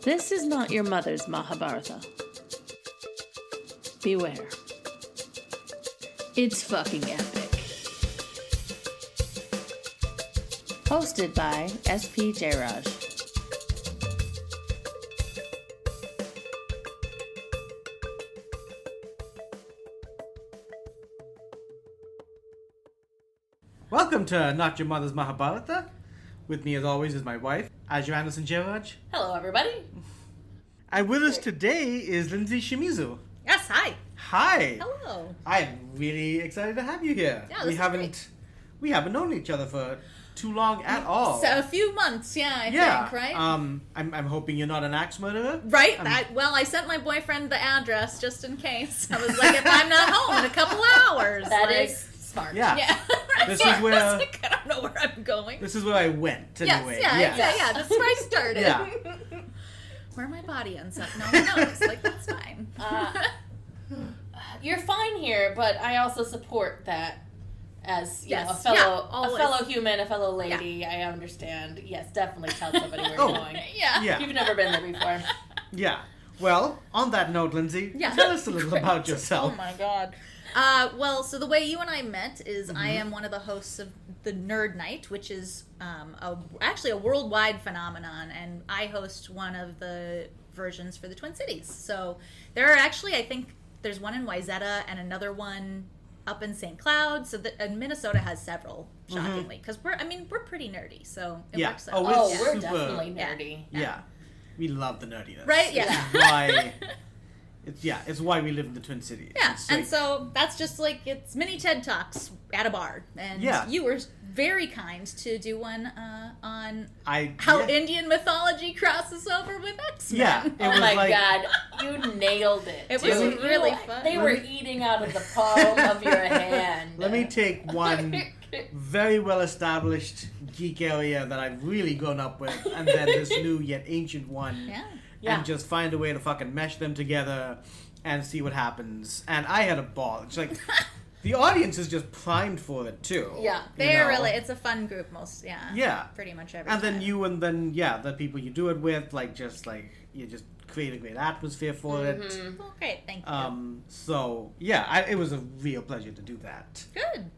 This is not your mother's Mahabharata. Beware. It's fucking epic. Hosted by SP Jayaraj. Welcome to Not Your Mother's Mahabharata. With me, as always, is my wife, Azure Anderson-Jayaraj. Hello, everybody. And with us today is Lindsay Shimizu. Yes, hi. Hi. Hello. I'm really excited to have you here. Yeah, this is we haven't known each other for too long at all. So a few months, I think, right? I'm hoping you're not an axe murderer. Right. I sent my boyfriend the address just in case. I was like, if I'm not home in a couple hours. That is smart. Yeah. This is where I don't know where I'm going. This is where I went anyway. Yeah. This is where I started. Yeah. Where my body ends up, no one knows. Like, that's fine. You're fine here, but I also support that as Yes. a fellow always. a fellow human, a fellow lady. Yeah. I understand. Yes, definitely tell somebody where you're going. Yeah. You've never been there before. Yeah. Well, on that note, Lindsay, tell us a little about yourself. Oh my god. So the way you and I met is I am one of the hosts of the Nerd Nite, which is actually a worldwide phenomenon, and I host one of the versions for the Twin Cities. So there are actually, I think, there's one in Wayzata and another one up in St. Cloud. So and Minnesota has several, shockingly, because we're pretty nerdy, so it works out. We're definitely nerdy. Yeah. We love the nerdiness. Right? Yeah. It's why we live in the Twin Cities. Yeah, and so that's just like, it's mini TED Talks at a bar. And you were very kind to do one on how Indian mythology crosses over with X-Men. Yeah. Oh my god, you nailed it. It was really fun. They were eating out of the palm of your hand. Let me take one very well-established geek area that I've really grown up with, and then this new yet ancient one. Yeah. And just find a way to fucking mesh them together and see what happens. And I had a ball. It's like, the audience is just primed for it, too. Yeah. They're really, it's a fun group Yeah. pretty much every And time. then the people you do it with, you just create a great atmosphere for it. Well, great, thank you. It was a real pleasure to do that. Good.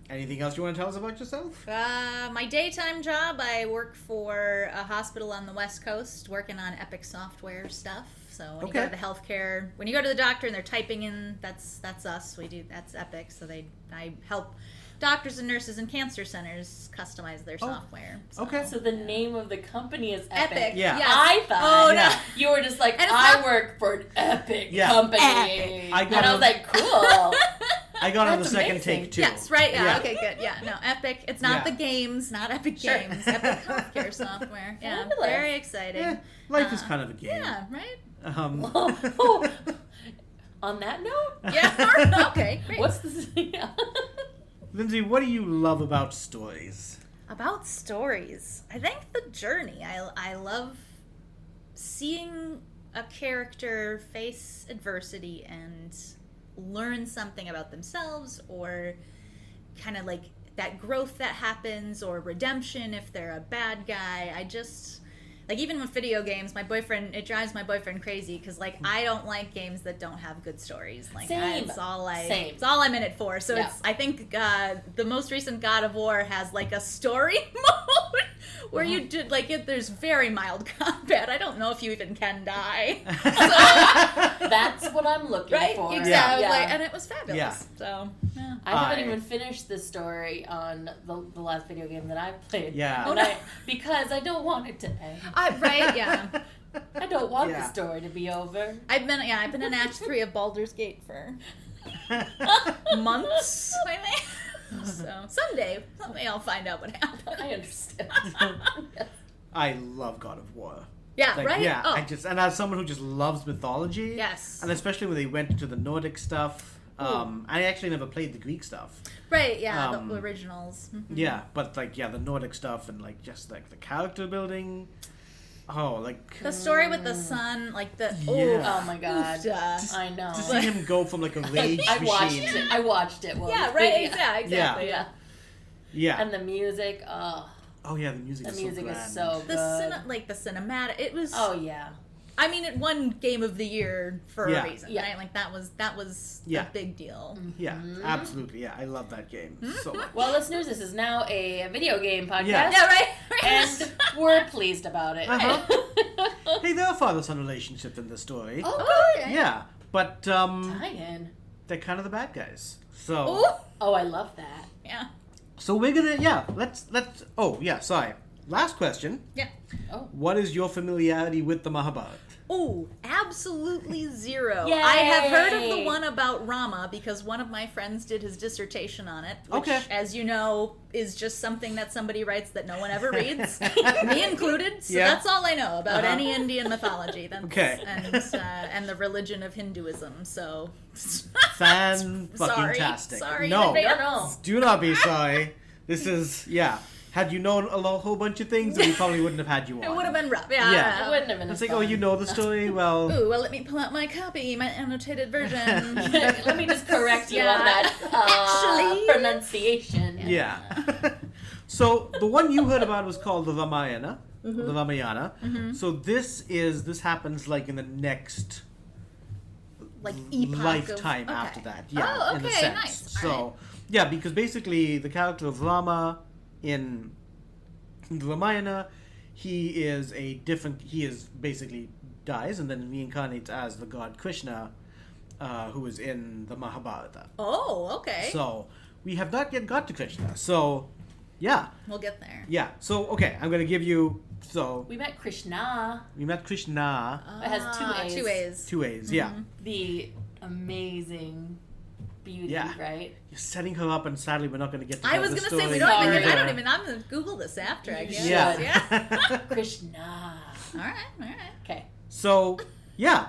Anything else you want to tell us about yourself? My daytime job, I work for a hospital on the West Coast, working on Epic software stuff. So when you go to the healthcare, when you go to the doctor and they're typing in, that's us. That's Epic. So I help doctors and nurses and cancer centers customize their software. So. So the name of the company is Epic. Yeah. Yes. I thought you were just like, I work for an Epic company. Epic. I was like, cool. I got on the That's second amazing. take, too. Yes, right? Yeah, okay, good. Yeah, no, Epic. It's not the games, not Epic Sure. Games. Epic healthcare software. Yeah, Fabulous. very exciting. Yeah, life is kind of a game. Yeah, right? On that note? Yeah, okay, great. What's this? Lindsay, what do you love about stories? About stories, I think the journey. I love seeing a character face adversity and learn something about themselves, or kind of like that growth that happens, or redemption if they're a bad guy. I just, like, even with video games, it drives my boyfriend crazy, because I don't like games that don't have good stories. Same. It's all I'm in it for. So I think the most recent God of War has a story mode where you did there's very mild combat. I don't know if you even can die. So, that's what I'm looking for. Exactly. And it was fabulous. Yeah. So I haven't even finished the story on the last video game that I played. Yeah. Because I don't want it to end. Right, yeah. I don't want the story to be over. I've been in Act 3 of Baldur's Gate for months, I think. So someday I'll find out what happened. I understand. I love God of War. Yeah, right? Yeah, Oh. and as someone who just loves mythology, yes, and especially when they went into the Nordic stuff, I actually never played the Greek stuff. Right, yeah, the originals. Mm-hmm. Yeah, but the Nordic stuff and just the character building. Oh, the story with the sun, oh my god, I know. To see him go from a rage machine. I watched it. Yeah, right. Yeah, exactly. Yeah. And the music. Oh Oh yeah, the music The is music so is grand. so good. the cinematic. It was. Oh yeah. I mean, it won Game of the Year for Yeah. a reason, Yeah. right? Like that was Yeah. a big deal. Yeah, absolutely. Yeah, I love that game so much. Well, listeners, this is now a video game podcast. Yeah. Yeah, right. And we're pleased about it. Uh-huh. Hey, there are father-son relationships in the story. Oh, good. Yeah, but Tie-in. they're kind of the bad guys. So Ooh. Oh, I love that. Yeah. so we're gonna let's oh yeah, sorry. Last question. Yeah. Oh. What is your familiarity with the Mahabharata? Ooh, absolutely zero. Yay! I have heard of the one about Rama because one of my friends did his dissertation on it, which, Okay. as you know, is just something that somebody writes that no one ever reads, me included. So Yeah. that's all I know about any Indian mythology. That's, Okay. and the religion of Hinduism. So Fan-fucking-tastic. Sorry. No. in advance. No. Do not be sorry. This is Had you known a whole bunch of things, then we probably wouldn't have had you on. It would have been rough. Yeah. Yeah. It wouldn't have been It's as like, oh, fun. you know the story? Well, Ooh, well, let me pull out my copy, my annotated version. Let me just correct you Yeah. on that Actually. pronunciation. yeah. So the one you heard about was called the Ramayana. The Ramayana. So this happens like in the next Like epoch lifetime of, after okay. that. Yeah, Oh, in a okay, sense. nice. So All right. yeah, because basically the character of Rama in the Ramayana, he basically dies and then reincarnates as the god Krishna, who is in the Mahabharata. Oh, okay. So we have not yet got to Krishna. So yeah. We'll get there. Yeah. So okay, I'm gonna give you We met Krishna. we met Krishna It has two A's. 2 A's. 2 A's, yeah. The amazing beauty, Yeah. right? You're setting her up and sadly we're not gonna get to I tell was the gonna say story we don't even. Sorry. I don't even. I'm gonna Google this after. I You guess. should. Yeah. Krishna. All right. All right. Okay. So, yeah,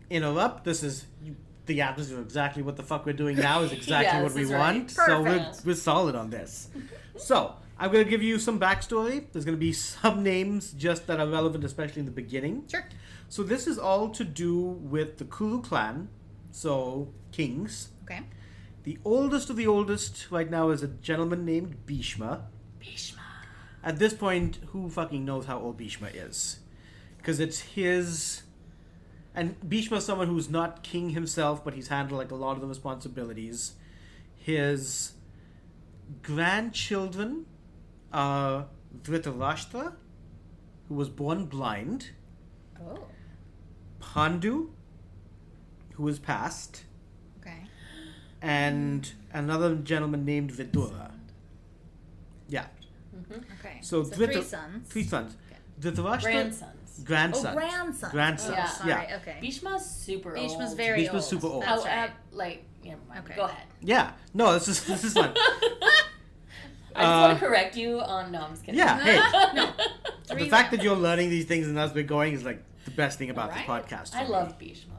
interrupt. This is the atmosphere of exactly what the fuck we're doing now is exactly Yeah, what this we is right. want. So Perfect. we're solid on this. So I'm gonna give you some backstory. There's gonna be some names just that are relevant, especially in the beginning. Sure. So this is all to do with the Kuru clan, so kings. Okay. The oldest of the oldest right now is a gentleman named Bhishma. Bhishma. At this point, who fucking knows how old Bhishma is? Because it's his... And Bhishma is someone who's not king himself, but he's handled like a lot of the responsibilities. His grandchildren are Dhritarashtra, who was born blind, Oh. Pandu, who is passed, Okay. and another gentleman named Vidura. Yeah. Okay. So, three sons. Three sons. Okay. Dhritarashtra... Grandsons. Grandsons. Oh, grandsons. Grandsons, Yeah. Sorry. yeah. Okay. Bhishma's super old. Bhishma's very Bhishma's old. super old. That's However, right. like, never mind. Okay. Go ahead. Yeah. No, this is fun. I just want to correct you on. No, I'm just kidding. Yeah, hey. No. The Three fact that now. you're learning these things and as we're going is like the best thing about this Right. podcast. I for me. love Bhishma.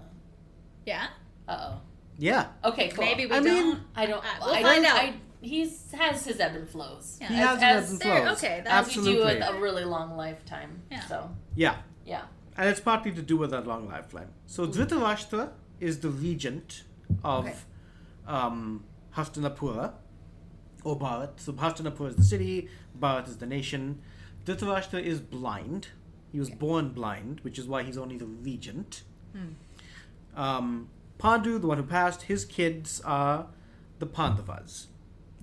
Yeah. Uh-oh. Yeah. Okay, cool. Maybe we I don't. mean, I don't. We'll I find don't, out. He has his ebb and flows. Yeah. He has as, ebbs and there- flows. okay, that's- As you do with Absolutely. a really long lifetime. Yeah. So, Yeah. yeah. And it's partly to do with that long lifeline. So Dhritarashtra is the regent of Okay. Hastinapura, or Bharat. So Hastinapura is the city, Bharat is the nation. Dhritarashtra is blind. He was born blind, which is why he's only the regent. Pandu, the one who passed, his kids are the Pandavas.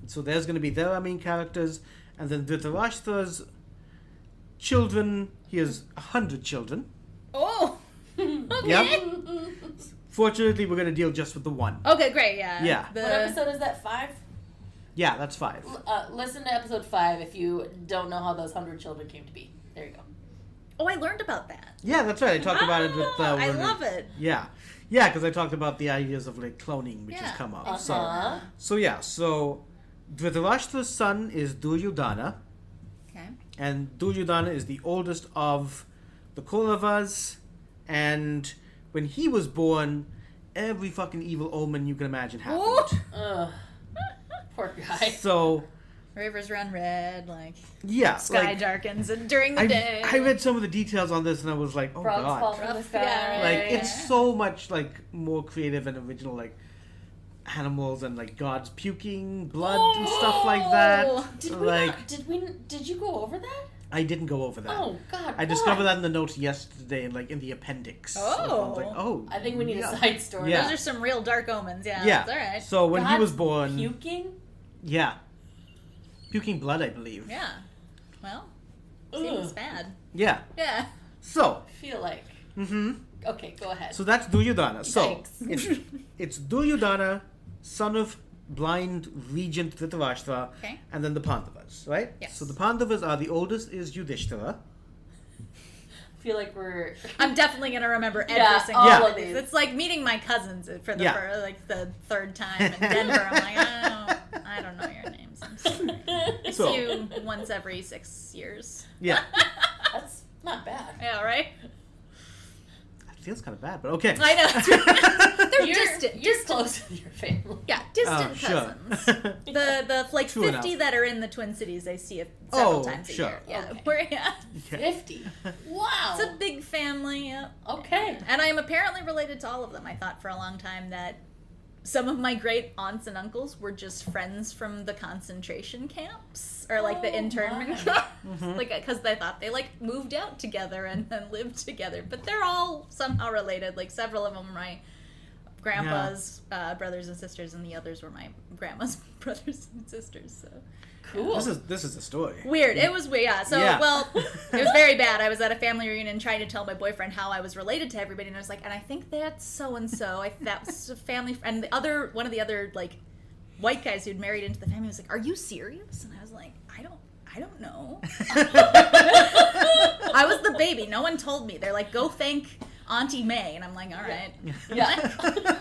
So there's going to be their main characters. And then Dhritarashtra's children, he has 100 children. Oh. Okay. Yep. Fortunately, we're going to deal just with the one. Okay. Great. Yeah. Yeah. The, What episode is that? 5? Yeah, that's 5. Listen to episode 5 if you don't know how those 100 children came to be. There you go. Oh, I learned about that. Yeah, that's right. I talked about it with... I when we- love it. Yeah. Yeah, because I talked about the ideas of like cloning, which Yeah. has come up. Uh-huh. So Dhritarashtra's son is Duryodhana, Okay. and Duryodhana is the oldest of the Kauravas, and when he was born, every fucking evil omen you can imagine happened. Ooh. Ugh. Poor guy. So, Rivers run red, like yeah. sky like, darkens during the day. I read some of the details on this and I was like, oh Frogs fall god. from the Rough sky. guy. Like, it's so much, like, more creative and original. Like, animals and like gods puking blood and stuff like that. Did you go over that? I didn't go over that. Oh God! I discovered that in the notes yesterday, in the appendix. So I was like, I think we need a side story. Yeah. Those are some real dark omens. Yeah. Yeah. That's all right. So when he was born, puking. yeah, puking blood, I believe. Yeah. Well, seems bad. Yeah. Yeah. So. I feel like. Okay, go ahead. So that's Duryodhana. So Yikes. it's Duryodhana, son of blind regent Dhritarashtra, and then the Pandavas, right? Yes. So the Pandavas are the oldest is Yudhishthira. I feel like I'm definitely gonna remember every single all one of of these. these. It's like meeting my cousins for the third time in Denver. I'm like, I don't know your names. I'm sorry. I see you once every 6 years. Yeah. That's not bad. Yeah, right? Feels kind of bad, but okay. I know. They're distant. You're close with your family. Yeah, distant sure. cousins. the like True 50 enough. that are in the Twin Cities, I see it several times a sure. year. Yeah, Okay. we're 50. Wow. It's a big family. Yeah. Okay. And I am apparently related to all of them. I thought for a long time that some of my great aunts and uncles were just friends from the concentration camps or like the internment camps, like because I thought they like moved out together and lived together. But they're all somehow related. Like several of them were my grandpa's brothers and sisters, and the others were my grandma's brothers and sisters. So Cool. This is a story. weird. It was weird. Yeah. So well, it was very bad. I was at a family reunion trying to tell my boyfriend how I was related to everybody, and I was like, and I think that's so and so. That was a family. And one of the other like white guys who'd married into the family was like, "Are you serious?" And I was like, I don't know. I was the baby. No one told me. They're like, go thank Auntie May. And I'm like, all right. Yeah.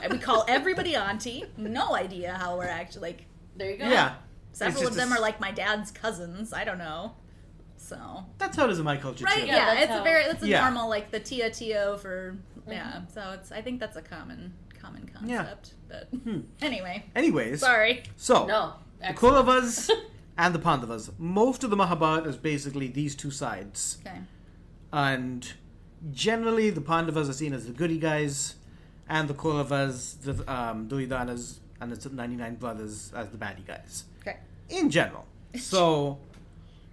And we call everybody Auntie. No idea how we're actually like. There you go. Yeah. Several of them are like my dad's cousins. I don't know. So. That's how it is in my culture Right, too. yeah, that's it's a normal like the Tio for so I think that's a common concept. Yeah. But anyway. Anyways. Sorry. So No. the Kauravas and the Pandavas. Most of the Mahabharata is basically these two sides. Okay. And generally the Pandavas are seen as the goody guys, and the Kauravas, the Duryodhanas and the 99 brothers as the baddie guys. Okay. In general. So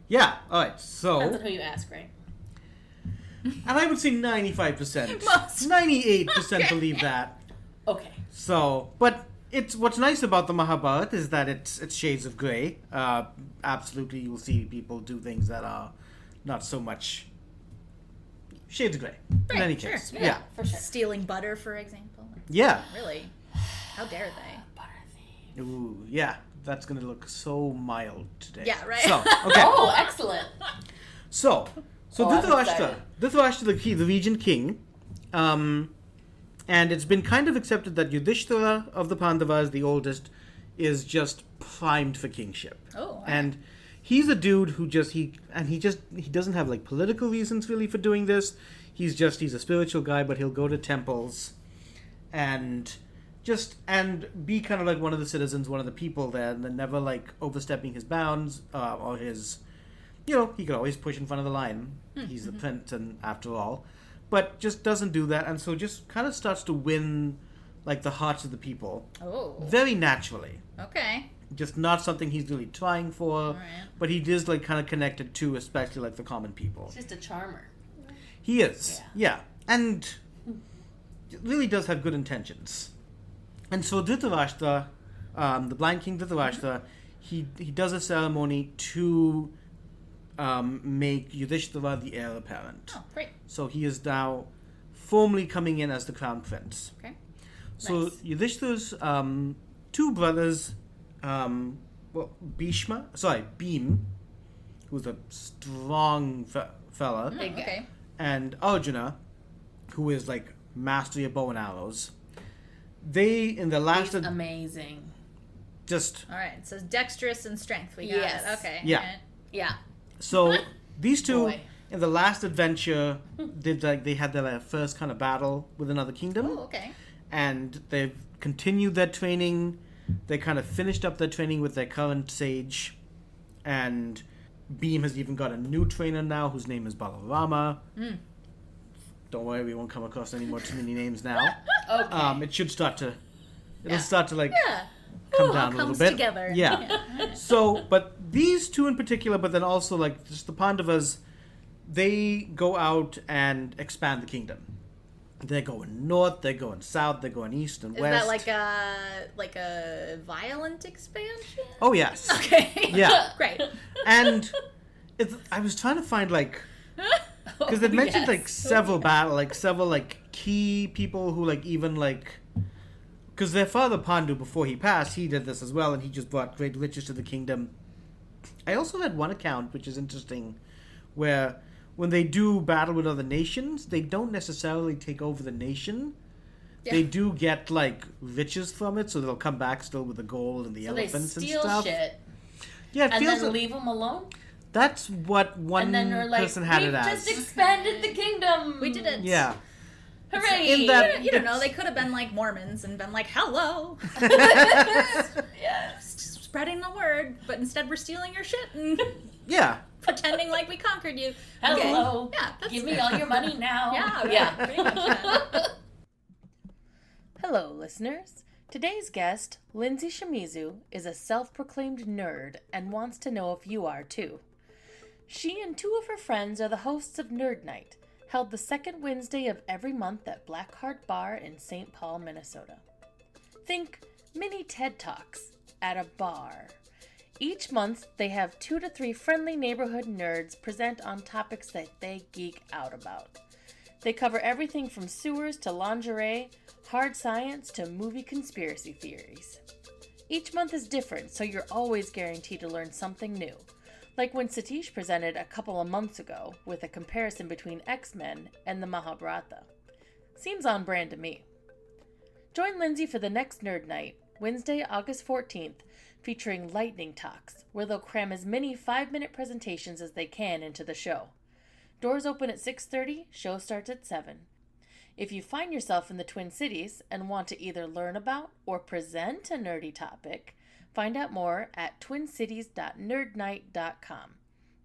yeah, alright, so Depends on who you ask, right? and I would say 95%. Most. 98% believe that. Okay. So, but it's what's nice about the Mahabharata is that it's shades of grey. Absolutely, you'll see people do things that are not so much shades of grey. In any sure. case, Yeah, for sure. Stealing butter, for example. yeah. Really? How dare they? Ooh, yeah. That's gonna look so mild today. Yeah, right. So, okay. Oh, excellent. So Oh, I'm Dhritarashtra, excited. the regent king, and it's been kind of accepted that Yudhishthira of the Pandavas, the oldest, is just primed for kingship. Oh, wow. And he's a dude who he doesn't have like political reasons really for doing this. He's a spiritual guy, but he'll go to temples and be kind of like one of the citizens, one of the people there, and then never like overstepping his bounds or his, he could always push in front of the line. He's the prince, and after all, but just doesn't do that, and so just kind of starts to win like the hearts of the people very naturally. Okay. Just not something he's really trying for, but he is like kind of connected to, especially like the common people. He's just a charmer. He is, yeah, and really does have good intentions. And so Dhritarashtra, the blind king Dhritarashtra, he does a ceremony to make Yudhishthira the heir apparent. Oh, great. So he is now formally coming in as the crown prince. Okay. So Nice. Yudhishthira's two brothers, Bhim, who's a strong fella, Big guy. Okay. and Arjuna, who is like mastery of bow and arrows. They in the last He's amazing. just All right. So dexterous and strength. We got Yes. it. Okay. Yeah. all right. Yeah. so these two Boy. in the last adventure they had their first kind of battle with another kingdom, Oh, okay. and they've continued their training. They kind of finished up their training with their current sage, and Bhim has even got a new trainer now whose name is Balarama. Don't worry, we won't come across too many names now. Okay. It should start to It'll start to Yeah. come Ooh, down all a little comes bit. together. Yeah. So, but these two in particular, but then also like just the Pandavas, they go out and expand the kingdom. They're going north, they're going south, they're going east and Is west. that like a violent expansion? Oh yes. Okay. Yeah. Great. And I was trying to find like, because they mentioned like several key people who like even like, because their father Pandu, before he passed, he did this as well, and he just brought great riches to the kingdom. I also had one account which is interesting, where when they do battle with other nations, they don't necessarily take over the nation. Yeah. They do get like riches from it, so they'll come back still with the gold and the elephants and stuff. Shit. Yeah, and then leave them alone. That's what one person had it as. We've just expanded the kingdom. We did it. Yeah. Hooray! You don't know. They could have been like Mormons and been like, "Hello." Yeah. Spreading the word, but instead we're stealing your shit and pretending like we conquered you. Hello. Okay. Yeah. Give me all your money now. Yeah. Pretty much that. Hello, listeners. Today's guest, Lindsay Shimizu, is a self-proclaimed nerd and wants to know if you are too. She and two of her friends are the hosts of Nerd Nite, held the second Wednesday of every month at Blackheart Bar in St. Paul, Minnesota. Think mini TED Talks at a bar. Each month, they have 2 to 3 friendly neighborhood nerds present on topics that they geek out about. They cover everything from sewers to lingerie, hard science to movie conspiracy theories. Each month is different, so you're always guaranteed to learn something new. Like when Satish presented a couple of months ago with a comparison between X-Men and the Mahabharata. Seems on brand to me. Join Lindsay for the next Nerd Night, Wednesday, August 14th, featuring lightning talks, where they'll cram as many 5-minute presentations as they can into the show. Doors open at 6:30, show starts at 7. If you find yourself in the Twin Cities and want to either learn about or present a nerdy topic, find out more at twincities.nerdnite.com.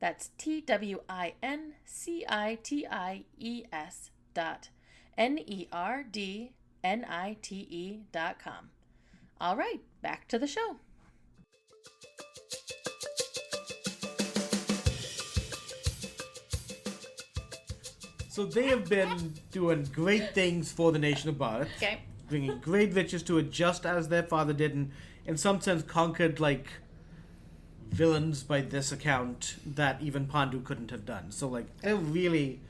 That's TWINCITIES.NERDNITE.com. All right, back to the show. So they have been doing great things for the nation of Bharat. Okay. Bringing great riches to it, just as their father did, and in some sense conquered, like, villains by this account that even Pandu couldn't have done. So, like, they're really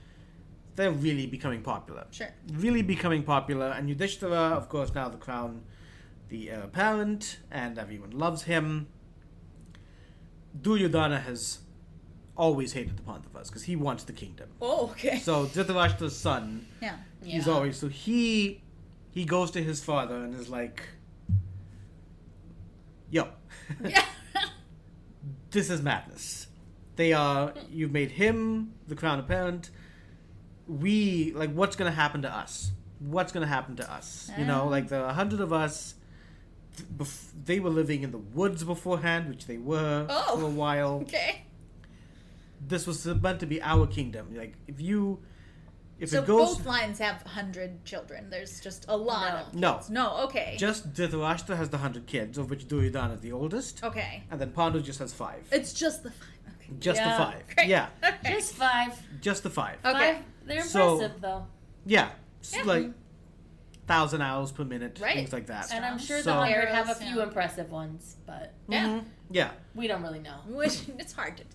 becoming popular. Sure. Really becoming popular. And Yudhishthira, of course, now the crown, the heir apparent, and everyone loves him. Duryodhana has always hated the Pandavas because he wants the kingdom. Oh, okay. So Dhritarashtra's son, he's always, so he goes to his father and is like, yo, this is madness. You've made him the crown apparent. What's going to happen to us? What's going to happen to us? You know, like there are 100 of us. They were living in the woods beforehand, which they were for a while. Okay. This was meant to be our kingdom. Like, if so it goes... both lines have 100 children. There's just a lot of kids. No. No, okay. Just Dhritarashtra has the 100 kids, of which Duryodhana is the oldest. Okay. And then Pandu just has 5. It's just the 5. Okay. Just the 5. Great. Yeah. Okay. Just 5. Just the 5. Okay. 5. They're So- impressive, though. Yeah. It's like 1,000 hours per minute, Right. things like that. And I'm sure So- the 100 have a Arrows, few impressive ones, but Yeah. we don't really know. It's hard to tell.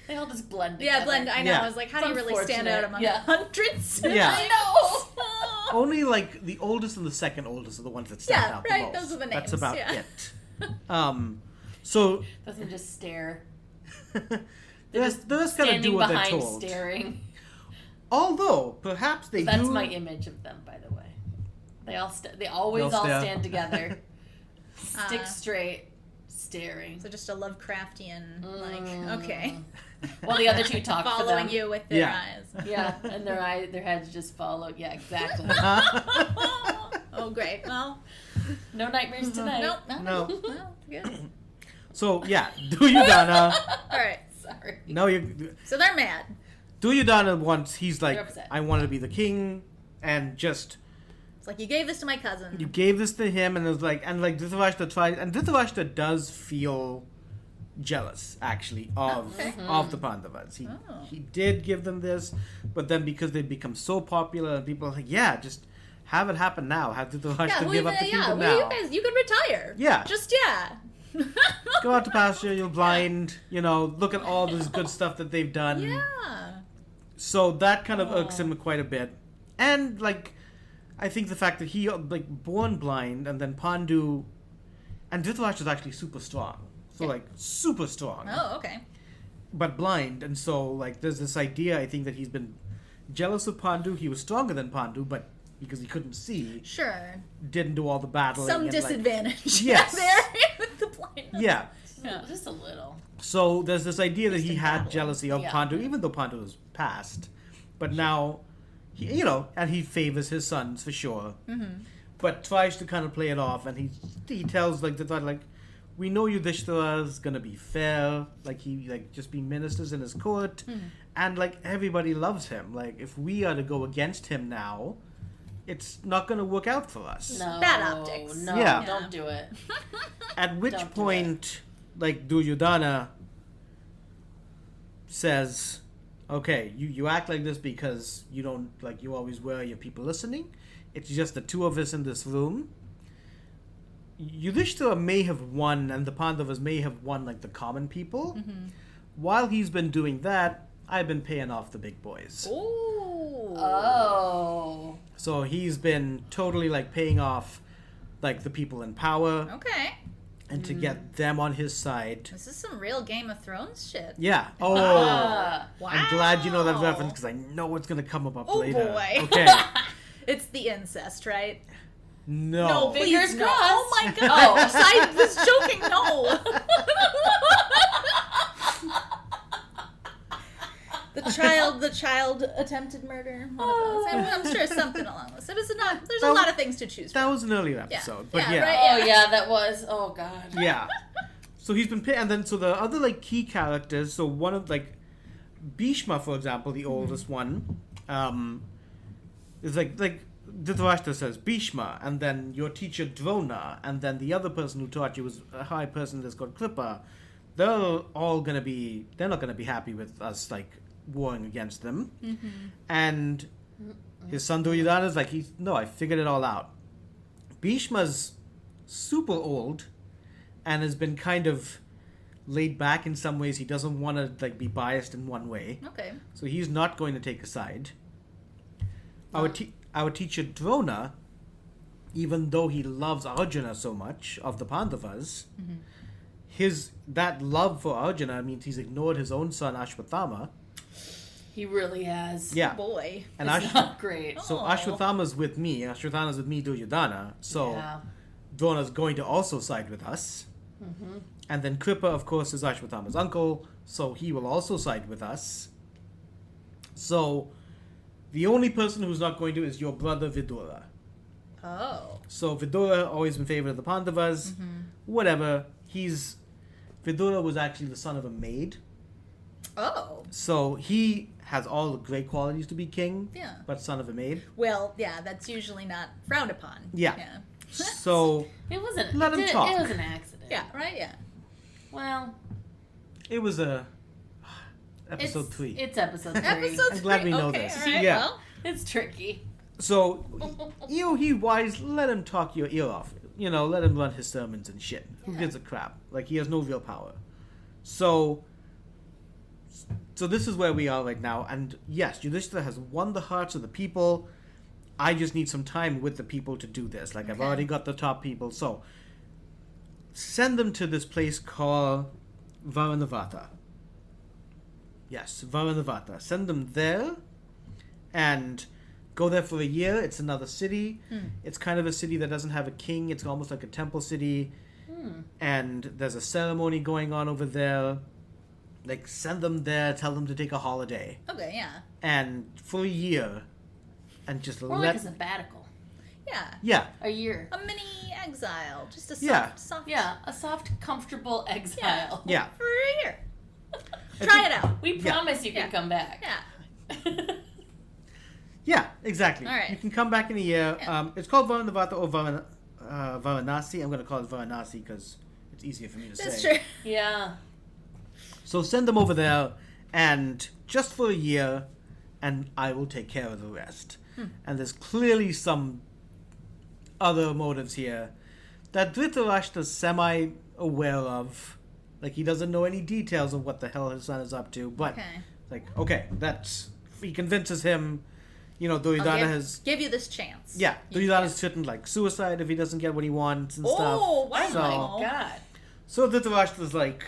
They all just blend together. Yeah, blend. I know. Yeah. I was like, how It's do you really stand out among unfortunate. hundreds? Yeah. I know! Only, like, the oldest and the second oldest are the ones that stand out the right, most. those are the That's names, about yeah. it. So... Doesn't just stare. They're They're just gotta standing do what they're behind told. staring. Although, perhaps they That's do... my image of them, by the way. They always They'll all stare. stand together. Stick straight, staring. So just a Lovecraftian, okay. Well, the other two talk for Following them. you with their Yeah. eyes. Yeah, and their heads just follow. Yeah, exactly. Oh, great. Well, No nightmares tonight. nope. No. Well, good. So, yeah, Duryodhana... All right. Sorry. No, you... So they're mad. Duryodhana wants... He's like, They're upset. I want to be the king, and just... It's like, you gave this to my cousin. You gave this to him, and it was like, and like Dhritarashtra tried, and Dhritarashtra does feel jealous, actually, of the Pandavas. He did give them this, but then because they've become so popular, and people are like, yeah, just have it happen now. Have Dhritarashtra give up the kingdom now. You could retire. Yeah. Just, Go out to pasture, you're blind, look at all this good stuff that they've done. Yeah. So that kind of irks him quite a bit. And, like, I think the fact that he, like, born blind, and then Pandu, and Dhritarashtra is actually super strong. So, like, super strong. Oh, okay. But blind, and so, like, there's this idea, I think, that he's been jealous of Pandu. He was stronger than Pandu, but because he couldn't see, sure, didn't do all the battling. Some and, disadvantage. Yes. There with the blindness. Yeah. Yeah, just a little. So there's this idea that he had battling. jealousy of Pandu, even though Pandu was past. But now, he, and he favors his sons for sure. Mm-hmm. But tries to kind of play it off, and he tells like the thought like, we know Yudhishthira is gonna be fair, like he like just be ministers in his court, and like everybody loves him. Like if we are to go against him now, it's not gonna work out for us. No. Bad optics. No, Yeah. don't do it. At which Don't do point, like Duryodhana says, okay, you act like this because you don't, like, you always worry your people listening. It's just the two of us in this room. Yudhishthira may have won, and the Pandavas may have won, like, the common people. Mm-hmm. While he's been doing that, I've been paying off the big boys. Ooh. Oh. So he's been totally, like, paying off, like, the people in power. Okay. And to get them on his side. This is some real Game of Thrones shit. Yeah. Oh. Wow. I'm glad you know that reference because I know it's going to come up later. Oh, boy. Okay. It's the incest, right? No. No, Fingers please, no. crossed. Oh, my gosh. I was joking. No. The child attempted murder. One of those. I'm sure something along those. There's a lot of things to choose from. That was an earlier episode. But Yeah, yeah. right. Oh, yeah, that was. Oh, God. Yeah. So he's been and then so the other like key characters, so one of like Bhishma, for example, the oldest one, is like Dhritarashtra says Bhishma, and then your teacher Drona, and then the other person who taught you was a high person that's called Kripa. They're not gonna be happy with us like warring against them. Mm-hmm. And his son Duryodhana is like, I figured it all out. Bhishma's super old and has been kind of laid back in some ways. He doesn't want to like be biased in one way. Okay. So he's not going to take a side. Our teacher Drona, even though he loves Arjuna so much of the Pandavas, that love for Arjuna means he's ignored his own son Ashwathama. He really has. Yeah. Oh, boy. And It's not great. So Oh. Ashwathama's with me. Ashwathama's with me, Duryodhana. So Yeah. Drona's going to also side with us. Mm-hmm. And then Kripa, of course, is Ashwathama's uncle, so he will also side with us. So the only person who's not going to is your brother Vidura. Oh. So Vidura, always in favor of the Pandavas. Mm-hmm. Whatever. Vidura was actually the son of a maid. Oh. So he has all the great qualities to be king, Yeah. but son of a maid. Well, yeah, that's usually not frowned upon. Yeah. So It wasn't. Let him talk. It was an accident. Yeah, right? Yeah. Well, it was episode 3. It's episode 3. Episode I'm glad 3. we know Okay, this. all right, Yeah. well. It's tricky. So, he wise, let him talk your ear off. Let him run his sermons and shit. Who gives a crap? Like, he has no real power. So this is where we are right now. And yes, Yudhishthira has won the hearts of the people. I just need some time with the people to do this. Like, I've already got the top people. So, send them to this place called Varanavata. Yes, Varanavata. Send them there and go there for a year. It's another city. It's kind of a city that doesn't have a king. It's almost like a temple city. And there's a ceremony going on over there. Like, send them there, tell them to take a holiday. Okay, yeah. And for a year. And just More like a sabbatical. Yeah. Yeah. A year. A mini exile. Just a soft. Yeah, a soft, comfortable exile. Yeah. For a year. Try it out. We promise you can come back. Yeah. Yeah. exactly. All right. You can come back in a year. Yeah. It's called Varanavata or Varanasi. I'm going to call it Varanasi because it's easier for me to That's say. true. Yeah. So send them over there, and just for a year, and I will take care of the rest. And there's clearly some other motives here that Dhritarashtra's semi-aware of. Like, he doesn't know any details of what the hell his son is up to, but, he convinces him, Duryodhana has... Give you this chance. Yeah, Duryodhana's threatened, suicide if he doesn't get what he wants and stuff. Oh, wow. Oh my god. So Dhritarashtra's like,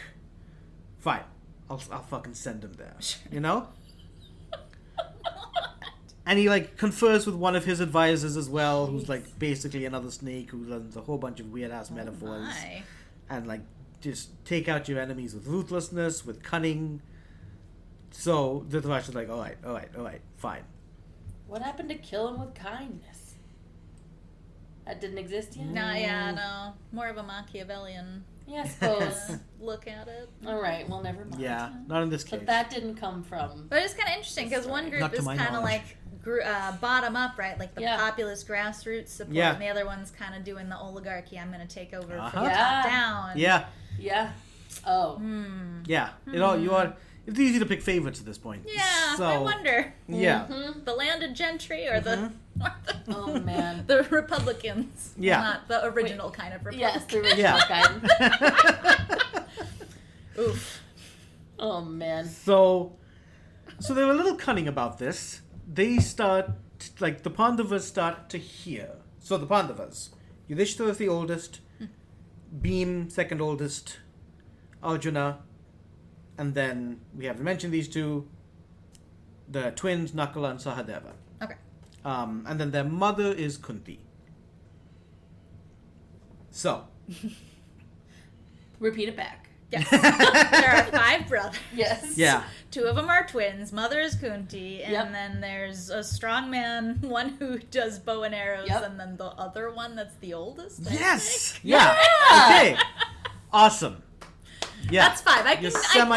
fine, I'll fucking send him there, And he, confers with one of his advisors as well, who's, basically another snake who learns a whole bunch of weird-ass metaphors. My. And, just take out your enemies with ruthlessness, with cunning. So Dhritarashtra's like, all right, fine. What happened to kill him with kindness? That didn't exist yet? No. More of a Machiavellian Yeah, I suppose. look at it. Alright, well, never mind. Yeah, not in this case. But that didn't come from... But it's kind of interesting because one Not group to is my kind of knowledge. bottom up, right? Like the Yeah. populist grassroots support, Yeah. and the other one's kind of doing the oligarchy. I'm going to take over Uh-huh. from the Yeah. top down. Yeah, Yeah. Oh. yeah. It's easy to pick favorites at this point. Yeah, So, I wonder. Yeah. Mhm. The landed gentry or the Oh, man. the Republicans. Yeah. Not the original kind of Republican. Yes, the original Yeah. kind. Oof. Oh, man. So they're a little cunning about this. They start, the Pandavas start to hear. So the Pandavas, Yudhishthira is the oldest, Bhim, second oldest, Arjuna, and then we haven't mentioned these two, the twins, Nakula and Sahadeva. Okay. And then their mother is Kunti. So, Repeat it back. Yes. There are 5 brothers. Yes. yeah. 2 of them are twins. Mother is Kunti, and Yep. then there's a strong man, one who does bow and arrows, Yep. and then the other one that's the oldest. I Yes! think. Yeah! Okay! Awesome. Yeah. That's 5. You're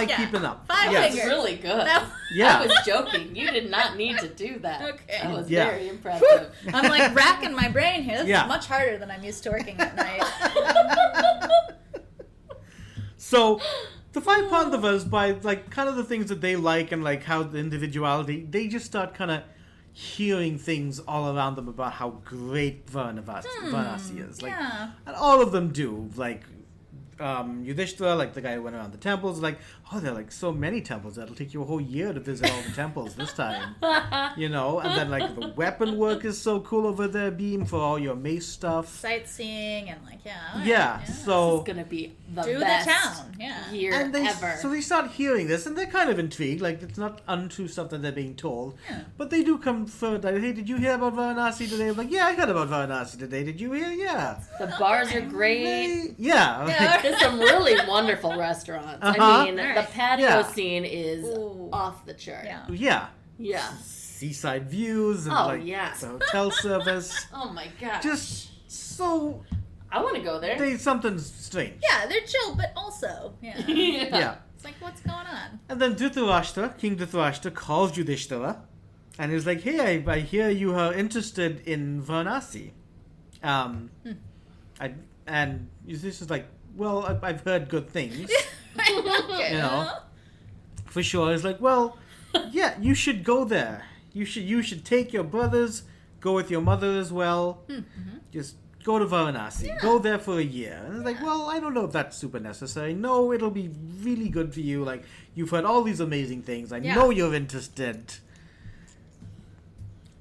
keeping up. 5 Yes. fingers. Really good. That- Yeah. I was joking. You did not need to do that. Okay. That was Yeah. very impressive. I'm racking my brain here. This Yeah. is much harder than I'm used to working at night. So, the 5 Pandavas, by, kind of the things that they like and, how the individuality, they just start kind of hearing things all around them about how great Varanasi is. Yeah. And all of them do. Yudhishthira, the guy who went around the temples, there are so many temples that'll take you a whole year to visit all the temples this time. And then the weapon work is so cool over there, Bhim, for all your mace stuff. Sightseeing and Yeah, so It's going to be the do best the town. Yeah. year and they, ever. So they start hearing this, and they're kind of intrigued. It's not untrue stuff that they're being told. Yeah. But they do come forward, hey, did you hear about Varanasi today? I'm yeah, I heard about Varanasi today. Did you hear? Yeah. The bars are great. Yeah. There's some really wonderful restaurants. Uh-huh. I mean, All the right. patio Yeah. scene is Ooh. off the chart. Yeah. Yeah. Yeah. Seaside views and Oh, yeah. the hotel service. Oh my gosh. Just so I want to go there. something strange. Yeah, they're chill, but also, yeah. Yeah. It's what's going on? And then Dhritarashtra, King Dhritarashtra, calls Yudhishthira, and he's like, hey, I hear you are interested in Varanasi. And Yudhishthira's like, well, I've heard good things. Okay. For sure. He's like, well, yeah, you should go there. You should take your brothers, go with your mother as well. Just go to Varanasi. Yeah. Go there for a year. And it's like, well, I don't know if that's super necessary. No, it'll be really good for you. You've heard all these amazing things. I know you're interested.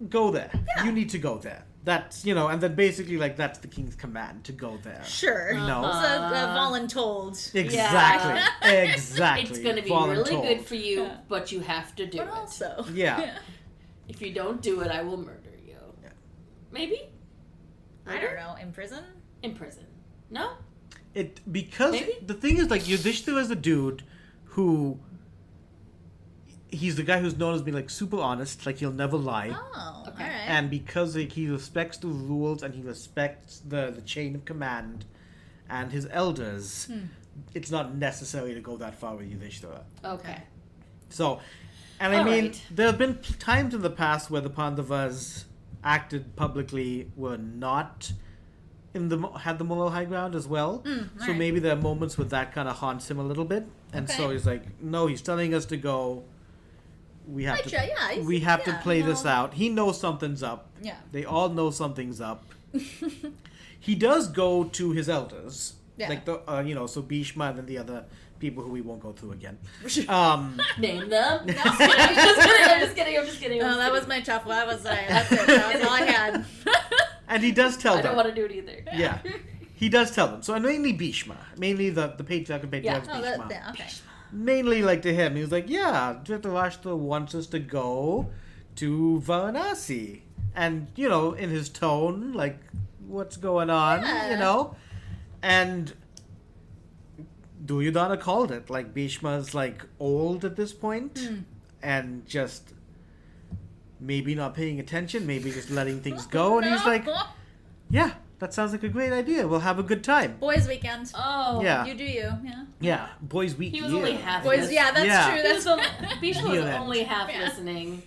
Go there. Yeah. You need to go there. That's, and then basically, that's the king's command to go there. Sure. No. It's a voluntold. Exactly. Exactly. It's going to be Voluntold. really good for you, but you have to do But it. also. Yeah. If you don't do it, I will murder you. Yeah. Maybe? I don't know. In prison? In prison. No? Because Maybe? the thing is, Yudhishthira is a dude who... He's the guy who's known as being, super honest. He'll never lie. Oh, Okay. all right. And because he respects the rules and he respects the chain of command and his elders, it's not necessary to go that far with Yudhishthira. Okay. So, And I mean, Alright. there have been times in the past where the Pandavas acted publicly were not had the moral high ground as well. So alright. maybe there are moments where that kind of haunts him a little bit. And so Okay. he's like, no, he's telling us to go. We have to. he's- We have to yeah, play no. this out. He knows something's up. Yeah. They all know something's up. He does go to his elders, Yeah. like the so Bhishma and then the other people who we won't go through again. Name them. No, I'm just kidding. Oh, that was my tough one. That's it. That was all I had. And he does tell I them. don't want to do it either. Yeah, he does tell them. So and mainly Bhishma, mainly the patriarch of patriarchs, Oh, Bhishma. okay. Mainly like to him, he was like, yeah, Dhritarashtra wants us to go to Varanasi, and in his tone, like, what's going on, Yeah. and Duryodhana called it. Like Bhishma's like old at this point, and just maybe not paying attention, maybe just letting things go, and he's like, yeah, that sounds like a great idea. We'll have a good time. Boys' weekend. Oh. Yeah. You do you. Yeah. Yeah, boys' week. He was yeah. only half. Boys. Yeah, that's Yeah. true. He was That's Bhishma was Yeah. only half Yeah. listening.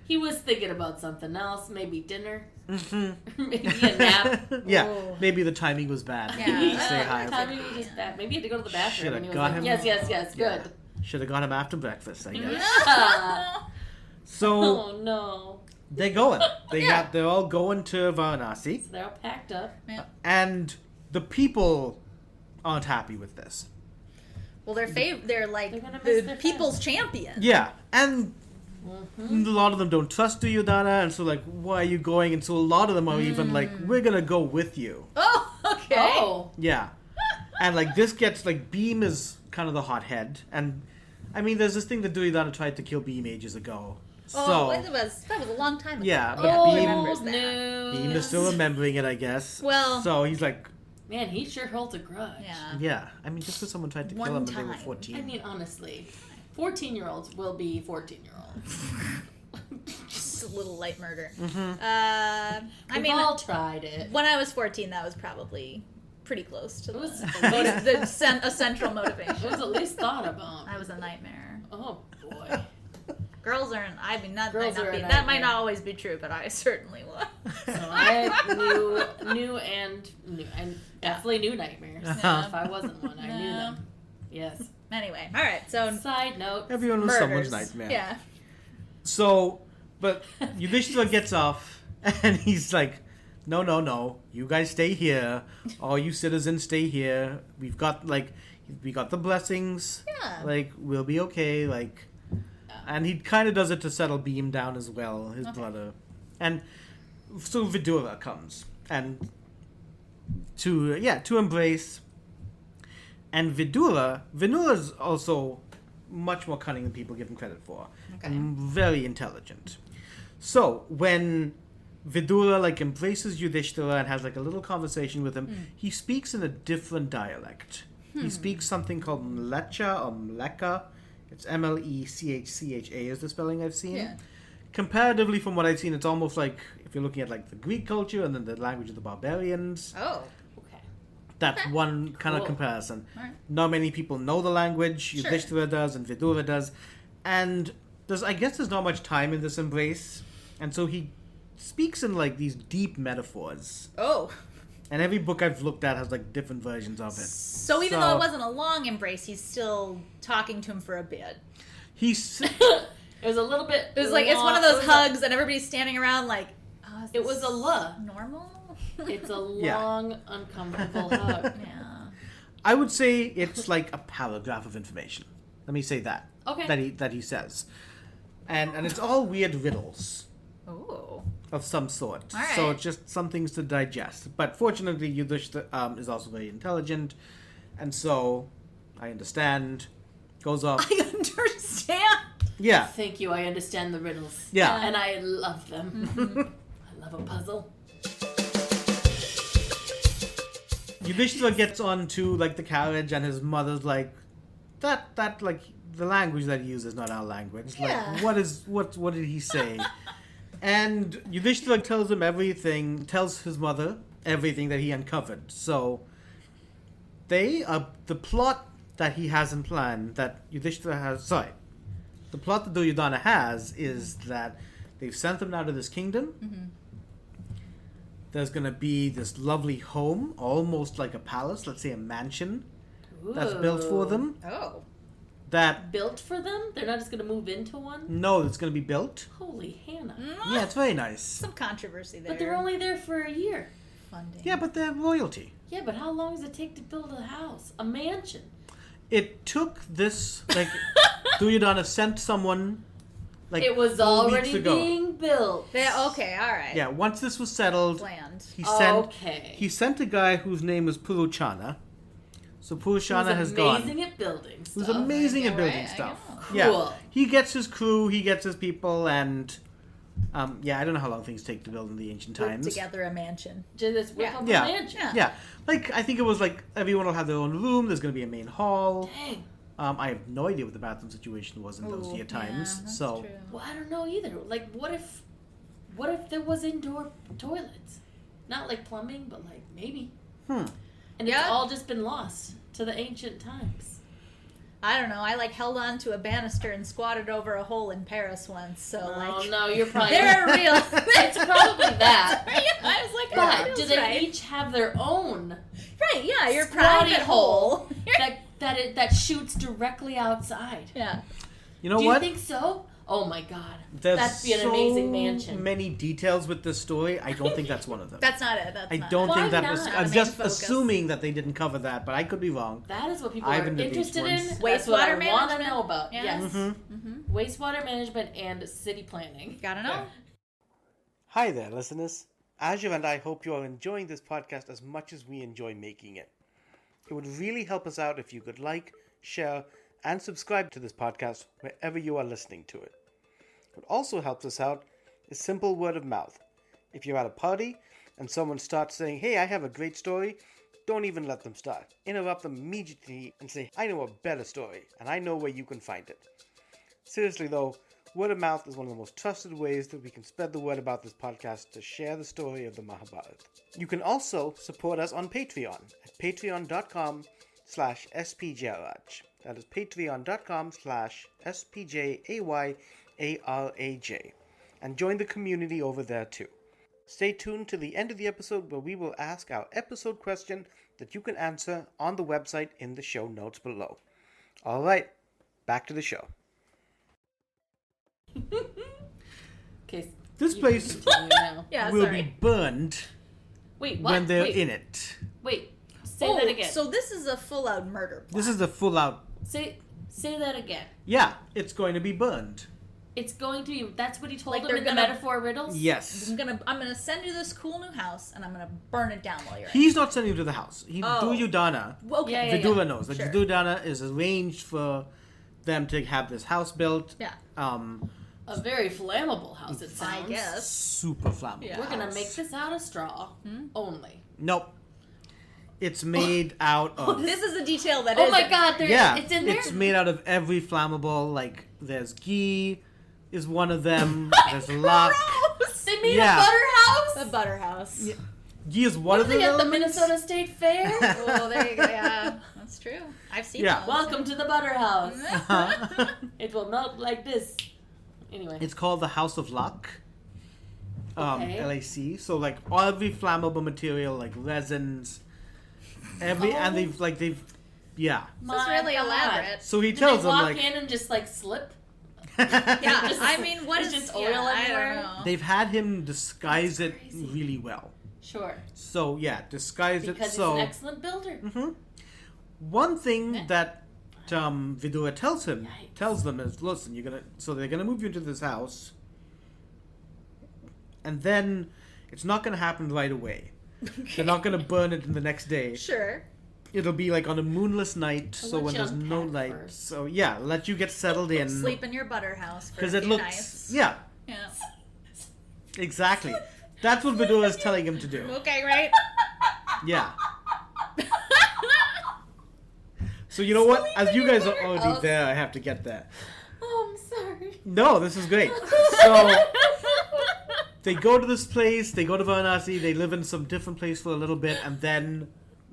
He was thinking about something else, maybe dinner, Mhm. maybe a nap. Yeah, Oh. maybe the timing was bad. Yeah. Say hi. Timing was just bad. Maybe he had to go to the bathroom. Shoulda and he was got like, him. Yes, good. Should have got him after breakfast, I guess. Ah. So Oh no. they're going. Yeah. They're all going to Varanasi, So they're all packed up. and the people aren't happy with this. Well, they're like They're gonna miss the their people's champion. Yeah, and Mm-hmm. a lot of them don't trust Duryodhana, and so like, why are you going? And so a lot of them are even like, we're gonna go with you. Oh, okay. Oh. Yeah, and like this gets like Beam is kind of the hothead, and I mean, there's this thing that Duryodhana tried to kill Beam ages ago. Oh, So that was a long time ago. yeah, but Oh, Beam remembers that. no. Beam is still remembering it, I guess. Well- so he's like, Man, he sure holds a grudge. Yeah. yeah. I mean, just because someone tried to One kill him when they were time. 14. I mean, honestly, 14-year-olds will be 14-year-olds. Just a little light murder. Mm-hmm. I We've mean, all tried it. when I was 14, that was probably pretty close to It was a central It motivation. was at least thought about. I was a nightmare. Oh boy. Girls aren't. I mean, that Girls might not are a be. That might nightmare. not always be true, but I certainly was. So I knew and definitely knew nightmares. Uh-huh. If I wasn't one, I knew No. them. Yes. Anyway, all right. So Side note. Everyone was murders. someone's nightmare. Yeah. So, but Yudhishthira gets off, and he's like, no, you guys stay here. All you citizens stay here. We got the blessings. Yeah. Like, we'll be okay. Like, and he kind of does it to settle Beam down as well, his brother. And so Vidura comes, and to embrace. And Vidura's also much more cunning than people give him credit for. Okay. And very intelligent. So when Vidura like embraces Yudhishthira and has like a little conversation with him, he speaks in a different dialect. He speaks something called Mlecha or Mleka. It's Mlechcha is the spelling I've seen. Yeah. Comparatively from what I've seen, it's almost like if you're looking at like the Greek culture and then the language of the barbarians. Oh. Okay. That's Okay. one kind of Cool. comparison. All right. Not many people know the language. Sure. Yudhishthira does and Vidura does. And I guess there's not much time in this embrace. And so he speaks in like these deep metaphors. Oh. And every book I've looked at has like different versions of it. So even though it wasn't a long embrace, he's still talking to him for a bit. He's It was a little bit. It was like it's one of those hugs, and everybody's standing around like. Oh, is It was this a la. normal. It's a Yeah. long, uncomfortable hug. Yeah. I would say it's like a paragraph of information. Let me say that. Okay. That he says. And it's all weird riddles Oh. of some sort. All right. So it's just some things to digest. But fortunately, Yudhishthira is also very intelligent, and so I understand. Goes off. I understand. Yeah, Thank you. I understand the riddles. yeah. And I love them. I love a puzzle. Yudhishthira gets onto like the carriage, and his mother's like, that like the language that he uses is not our language. Yeah. Like what did he say? And Yudhishthira tells his mother everything that he uncovered. So the plot that he has in plan, that Yudhishthira has, The plot that Duryodhana has is that they've sent them out of this kingdom. Mm-hmm. There's going to be this lovely home, almost like a palace, let's say a mansion, that's built for them. Oh. That Built for them? They're not just going to move into one? No, it's going to be built. Holy Hannah. Yeah, it's very nice. Some controversy there. But they're only there for a year. Funding. Yeah, but they're royalty. Yeah, but how long does it take to build a house? A mansion? It took this, like, Duryodhana sent someone, like, It was 4 already weeks ago. being built. Okay, all right. Yeah, once this was settled, Planned. he sent a guy whose name was Puruchana. So Puruchana has gone. amazing at building stuff. Who's amazing at building I stuff. know. Yeah, Cool. he gets his crew, he gets his people, and yeah, I don't know how long things take to build in the ancient Whip times. together a mansion. Just whip Yeah. up Yeah. a mansion. Yeah. Yeah, like I think it was like everyone will have their own room. There's going to be a main hall. Dang. I have no idea what the bathroom situation was in those Ooh, year times. yeah, that's So true. Well, I don't know either. Like, what if there was indoor toilets? Not like plumbing, but like maybe. And Yeah. it's all just been lost to the ancient times. I don't know. I like held on to a banister and squatted over a hole in Paris once. So Oh like, no, you're probably. they're real. It's probably that. Yeah, I was like, But oh, do feels they right. each have their own Right? Yeah, your squatty private hole. that shoots directly outside? Yeah. you know Do what? you think so? Oh my God, There's that'd be an so amazing mansion. many details with this story. I don't think that's one of them. That's not it. I Not don't it. Why think that not? was. Not I'm a main just focus. assuming that they didn't cover that, but I could be wrong. That is what people I've are been to the beach interested in. once. That's what I Wastewater want to management. know about. Yeah. Yes, Mm-hmm. wastewater management and city planning. Gotta know. Hi there, listeners. Azure and I hope you are enjoying this podcast as much as we enjoy making it. It would really help us out if you could like, share, and subscribe to this podcast wherever you are listening to it. What also helps us out is simple word of mouth. If you're at a party and someone starts saying, "Hey, I have a great story," don't even let them start. Interrupt them immediately and say, "I know a better story, and I know where you can find it." Seriously though, word of mouth is one of the most trusted ways that we can spread the word about this podcast to share the story of the Mahabharata. You can also support us on Patreon at patreon.com/spjaraj. That is patreon.com/spjaraj. And join the community over there too. Stay tuned to the end of the episode where we will ask our episode question that you can answer on the website in the show notes below. Alright, back to the show. Okay, This you place can continue now. Yeah. will sorry. be burned Wait, what? when they're Wait, in it. Wait, say that again. So this is a full-out murder plot. This is the full out. Say that again. Yeah, it's going to be burned. It's going to be. That's what he told Like them they're in the gonna- metaphor riddles. Yes. I'm gonna send you this cool new house, and I'm gonna burn it down while you're in. He's not sending you to the house. Oh. Duryodhana. Okay. Yeah, yeah. Vidura knows that Sure. Duryodhana is arranged for them to have this house built. Yeah. A very flammable house. It I sounds. guess. Super flammable. Yeah. We're gonna house. make this out of straw only. Nope. It's made out of. This is a detail that Oh is- my God! Yeah, it's in there. it's made out of every flammable. Like there's ghee, is one of them. There's lock. They made Yeah. a butter house. The butter house. Yeah. Ghee is one What of are the they at the elements. Minnesota State Fair? Oh, there you go. Yeah, that's true. I've seen Yeah. those. Welcome to the butter house. Uh-huh. It will melt like this. Anyway. It's called the House of Luck. Okay. LAC. So like every flammable material, like resins, and they've yeah. This is really elaborate. So he Did tells they them walk like in and just like slip? Yeah, Just- I mean, what it's is just oil yeah, I everywhere? don't know. they've had him disguise it crazy. really well. Sure. So yeah, disguise Because it he's so. an excellent builder. One thing that Vidura tells Yikes. them is, listen, they're gonna move you into this house, and then it's not gonna happen right away. They're not gonna burn it in the next day. Sure. It'll be like on a moonless night, so let when you there's no unpack light. first. So yeah, let you get settled in. Sleep in your butter house for a Because few it looks, nights. yeah, Yeah. exactly. That's what Vidura is telling him to do. Okay, right? Yeah. So you know what? As you guys are already house. there, I have to get there. Oh, I'm sorry. No, this is great. So they go to this place, they go to Varanasi, they live in some different place for a little bit, and then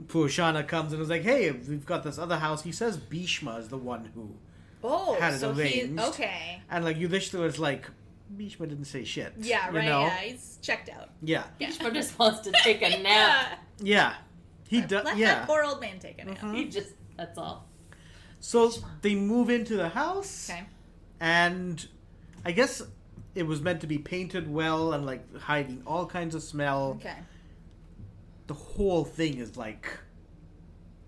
Purushana comes and is like, "Hey, we've got this other house." He says Bhishma is the one who Oh, had it so arranged. okay. And like Yudhishthira was like, Bhishma didn't say shit. Yeah, you right. know? Yeah, he's checked out. Yeah. Bhishma just wants to take a nap. Yeah. He does. Let Yeah. that poor old man take a nap. He just, that's all. So they move into the house, Okay. and I guess it was meant to be painted well and like hiding all kinds of smell. Okay. The whole thing is like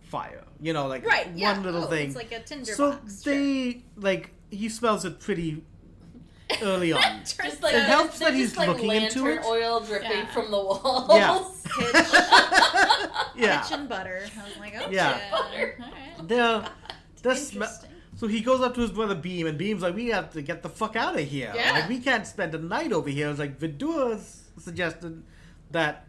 fire, you know, like Right. one Yeah. little thing. It's like a tinder So box. they like he smells it pretty early on. Just like, It helps there's that he's just, like, looking into lantern it. oil dripping Yeah. from the walls. Yeah. Pitch Yeah, and butter. I was like, oh, Yeah. Butter. All right. the smell. Interesting. So he goes up to his brother Beam, and Beam's like, "We have to get the fuck out of here. Yeah. Like we can't spend the night over here." It's like Vidura's suggested that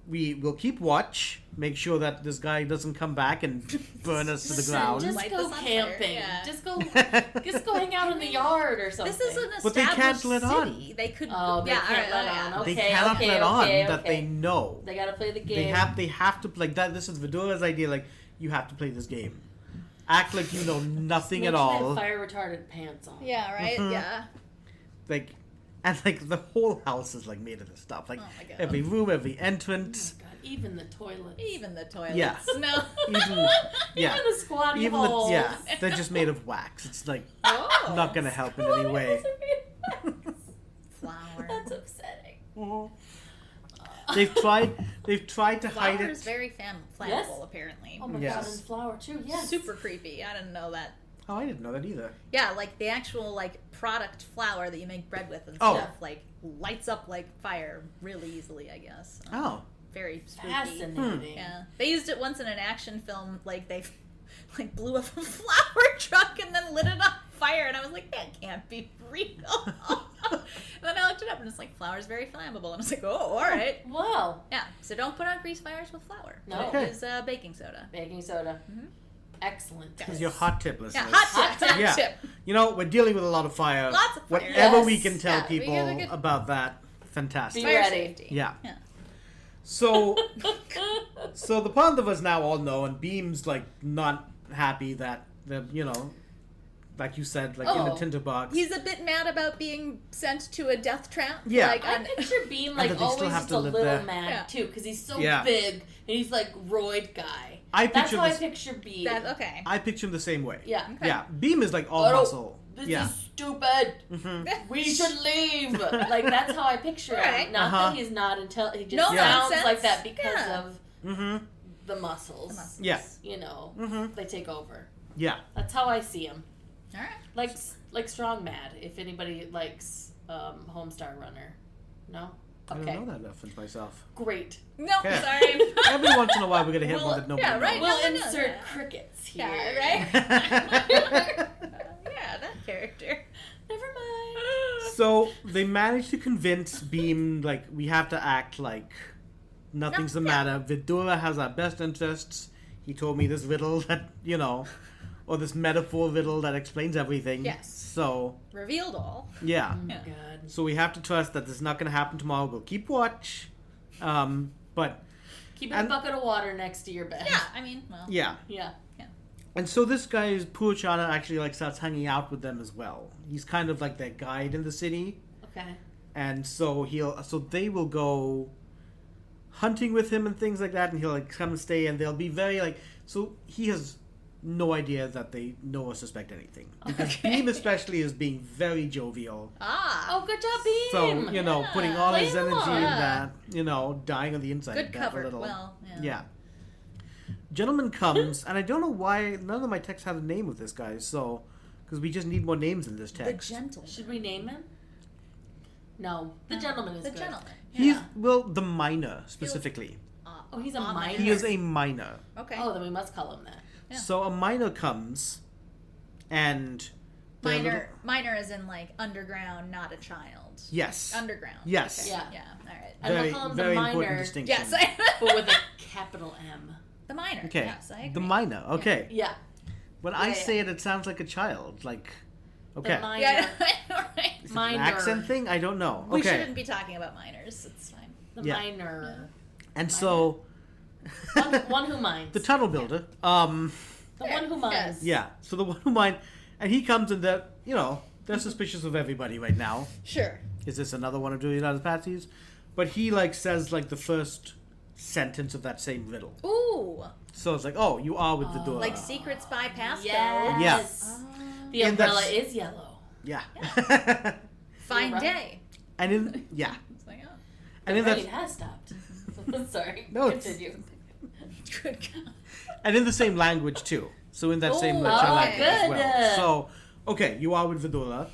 we will keep watch, make sure that this guy doesn't come back and burn us to the Listen, ground. just Light go this on fire, camping. yeah. Just go hang out in the yard or something. This is an But they established can't let on. city. They could. Oh, they yeah, can't all right, let yeah. on. They Okay, cannot okay, let on okay, that okay. they know. They gotta play the game. They have to like that. This is Vidura's idea. Like you have to play this game. Act like you know nothing Make at sure they have all. fire retardant pants on. Yeah, right? Mhm. Yeah. Like, and like the whole house is like made of this stuff. Like Oh my God. every room, every Oh entrance. my god, even the toilets. Even the toilets. Yeah. No. Even yeah, Even the squatty even the holes. yeah, they're just made of wax. It's like Oh. not gonna help in Why any way. was it made of wax? Flour. That's upsetting. Mhm. They've tried to hide Flour is it. very flammable, Yes. apparently. Oh my Yes. god, and flour too. Yes. Super creepy. I didn't know that. Oh, I didn't know that either. Yeah, like the actual like product flour that you make bread with and Oh. stuff, like lights up like fire really easily, I guess. Oh, Very spooky. Fascinating. Yeah, they used it once in an action film. Like they, like blew up a flour truck and then lit it on fire, and I was like, that can't be real. And then I looked it up, and it's like flour's very flammable, and I was like, oh, all right. Wow. Yeah, so don't put out grease fires with flour. No. Okay. Use baking soda. Baking soda. Mhm. Excellent. this is your hot tip, listeners. Yeah, hot tip. Yeah. Tip. You know, we're dealing with a lot of fire. Lots of fire. Whatever we Yes. can tell Yeah, we people gotta get- about that, fantastic. Be Fire ready. safety. Yeah. Yeah. So, so the Pandavas now all know, and Beam's like not happy that you know, like you said, like in the Oh. tinderbox. He's a bit mad about being sent to a death trap. Yeah. Like, I on, picture Beam And like that they still always have just to a live little there. mad Yeah. too, because he's so Yeah. big and he's like roid guy. I That's picture how this. I picture Beam. that, okay. I picture him the same way. Yeah. Okay. Yeah, Beam is like all Oh, muscle. This Yeah. is stupid. hmm We should leave. Like that's how I picture Right. him. Not Uh-huh. that he's not until he just No sounds nonsense. like that because Yeah. of hmm the muscles. The muscles. Yeah. You know, hmm they take over. Yeah. That's how I see him. All right. Like Strong Mad. If anybody likes Homestar Runner, no. I Okay, don't know that reference myself. great. No, Okay. sorry. Every once in a while, we're gonna hit Well, one that nobody yeah, right. knows. We'll no, no, insert no. crickets here. Yeah, right? Yeah, that character. Never mind. So they managed to convince Beam like we have to act like nothing's the yeah. matter. Vidura has our best interests. He told me this riddle that or this metaphor riddle that explains everything. Yes. So Revealed all. yeah. Oh my Yeah. god. So we have to trust that this is not going to happen tomorrow. We'll keep watch. But Keep a And- bucket of water next to your bed. Yeah, I mean, well. yeah. Yeah. And so this guy, Purchana, actually like starts hanging out with them as well. He's kind of like their guide in the city. Okay. And so they will go hunting with him and things like that, and he'll like come and stay, and they'll be very like. So he has no idea that they know or suspect anything, because Okay. Beam especially is being very jovial. Ah. Oh, good job, Beam. So putting all his Playing energy in along. that, dying on the inside. Good of that cover. A little. Well, yeah. Yeah. Gentleman comes, and I don't know why none of my texts have the name of this guy. So, because we just need more names in this The text. gentleman. Should we name him? No. The No, gentleman is the good. gentleman. He's Yeah. the minor specifically. Oh, he's a on minor? there. He is a minor. Okay. Oh, then we must call him that. Yeah. So a minor comes, and they're a minor, little- minor as in like underground, not a child. Yes. Underground. Yes. Okay. Yeah. Yeah. All right. And Very, we'll call him very the important minor. distinction. Yes. But with a capital M. The minor. Okay. Yes, I agree. The minor. Okay. Yeah. When I Yeah, say it, it sounds like a child. Like, The okay. minor. Yeah. All right. Is it minor. an accent thing? I don't know. We Okay. shouldn't be talking about minors. It's fine. The Yeah. minor. And so, One who minds. the tunnel builder. The one who minds. Yeah. So the one who mind, And he comes in that, they're suspicious of everybody right now. Sure. Is this another one of Juliana's patsies? But he, says, the first sentence of that same riddle. Ooh. So it's like, oh, you are with Vidula. Like Secret Spy Pasco. Yes. The And umbrella that's- is yellow. Yeah. Fine You're right. day. And in, yeah. It's like, oh. And The in rain that, has stopped. Sorry. No, it's- Continue. Good God. and in the same language, too. So in that same Oh, lecture oh, language as good. well. So, okay, you are with Vidula.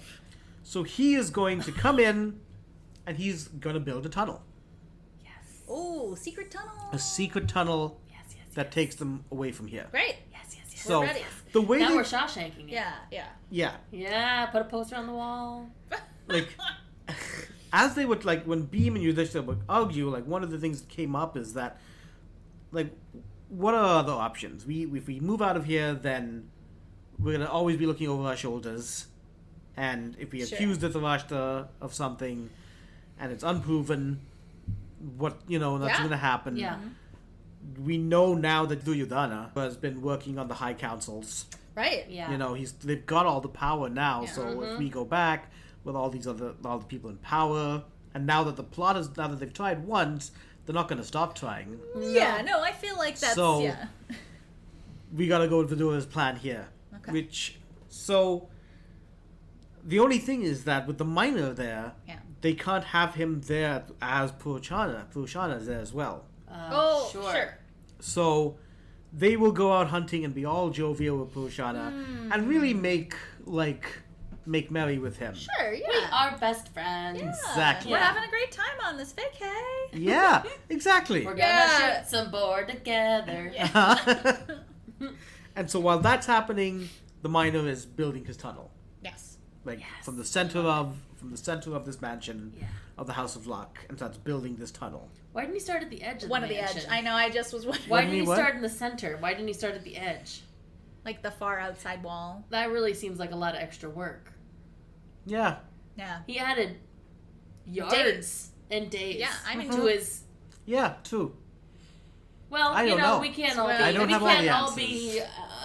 So he is going to come in, and he's going to build a tunnel. Yes. Ooh, secret tunnel. A secret tunnel Yes. that takes them away from here. Great. Yes. So We're ready. the way Now they, we're Shawshanking it. Yeah. yeah, Yeah. Put a poster on the wall. like as they would when Beam and Yudhishthira would argue, one of the things that came up is that what are other options? If we move out of here, then we're gonna always be looking over our shoulders, and if we Sure. accuse Dhritarashtra of something and it's unproven, that's Yeah. gonna happen. Yeah. We know now that Duryodhana has been working on the high councils. Right. Yeah. They've got all the power now. Yeah. So if we go back with all the people in power, and now that they've tried once, they're not going to stop trying. Yeah, no, I feel like that's, So- yeah. We got to go with Vidura's plan here. Okay. So the only thing is that with the miner there, Yeah. they can't have him there as Purushana. Purushana's there as well. Oh, sure. So they will go out hunting and be all jovial with Purushana and really make merry with him. Sure, yeah. We are best friends. Yeah. Exactly. We're Yeah. having a great time on this vacay. Yeah, exactly. We're gonna Yeah. shoot some board together. And so while that's happening, the miner is building his tunnel, Yes. from the center of this mansion Yeah. of the House of Luck, and starts building this tunnel. Why didn't he start at the edge of One the of the edge. mansion? I know, I just was wondering. Why Didn't didn't he he what? start in the center? Why didn't he start at the edge? Like the far outside wall. That really seems like a lot of extra work. Yeah, Yeah. He added yards Days. and days. Yeah, I'm to into his. yeah, true. Well, I don't know. we can't all be. I don't we have all the can't all answers. be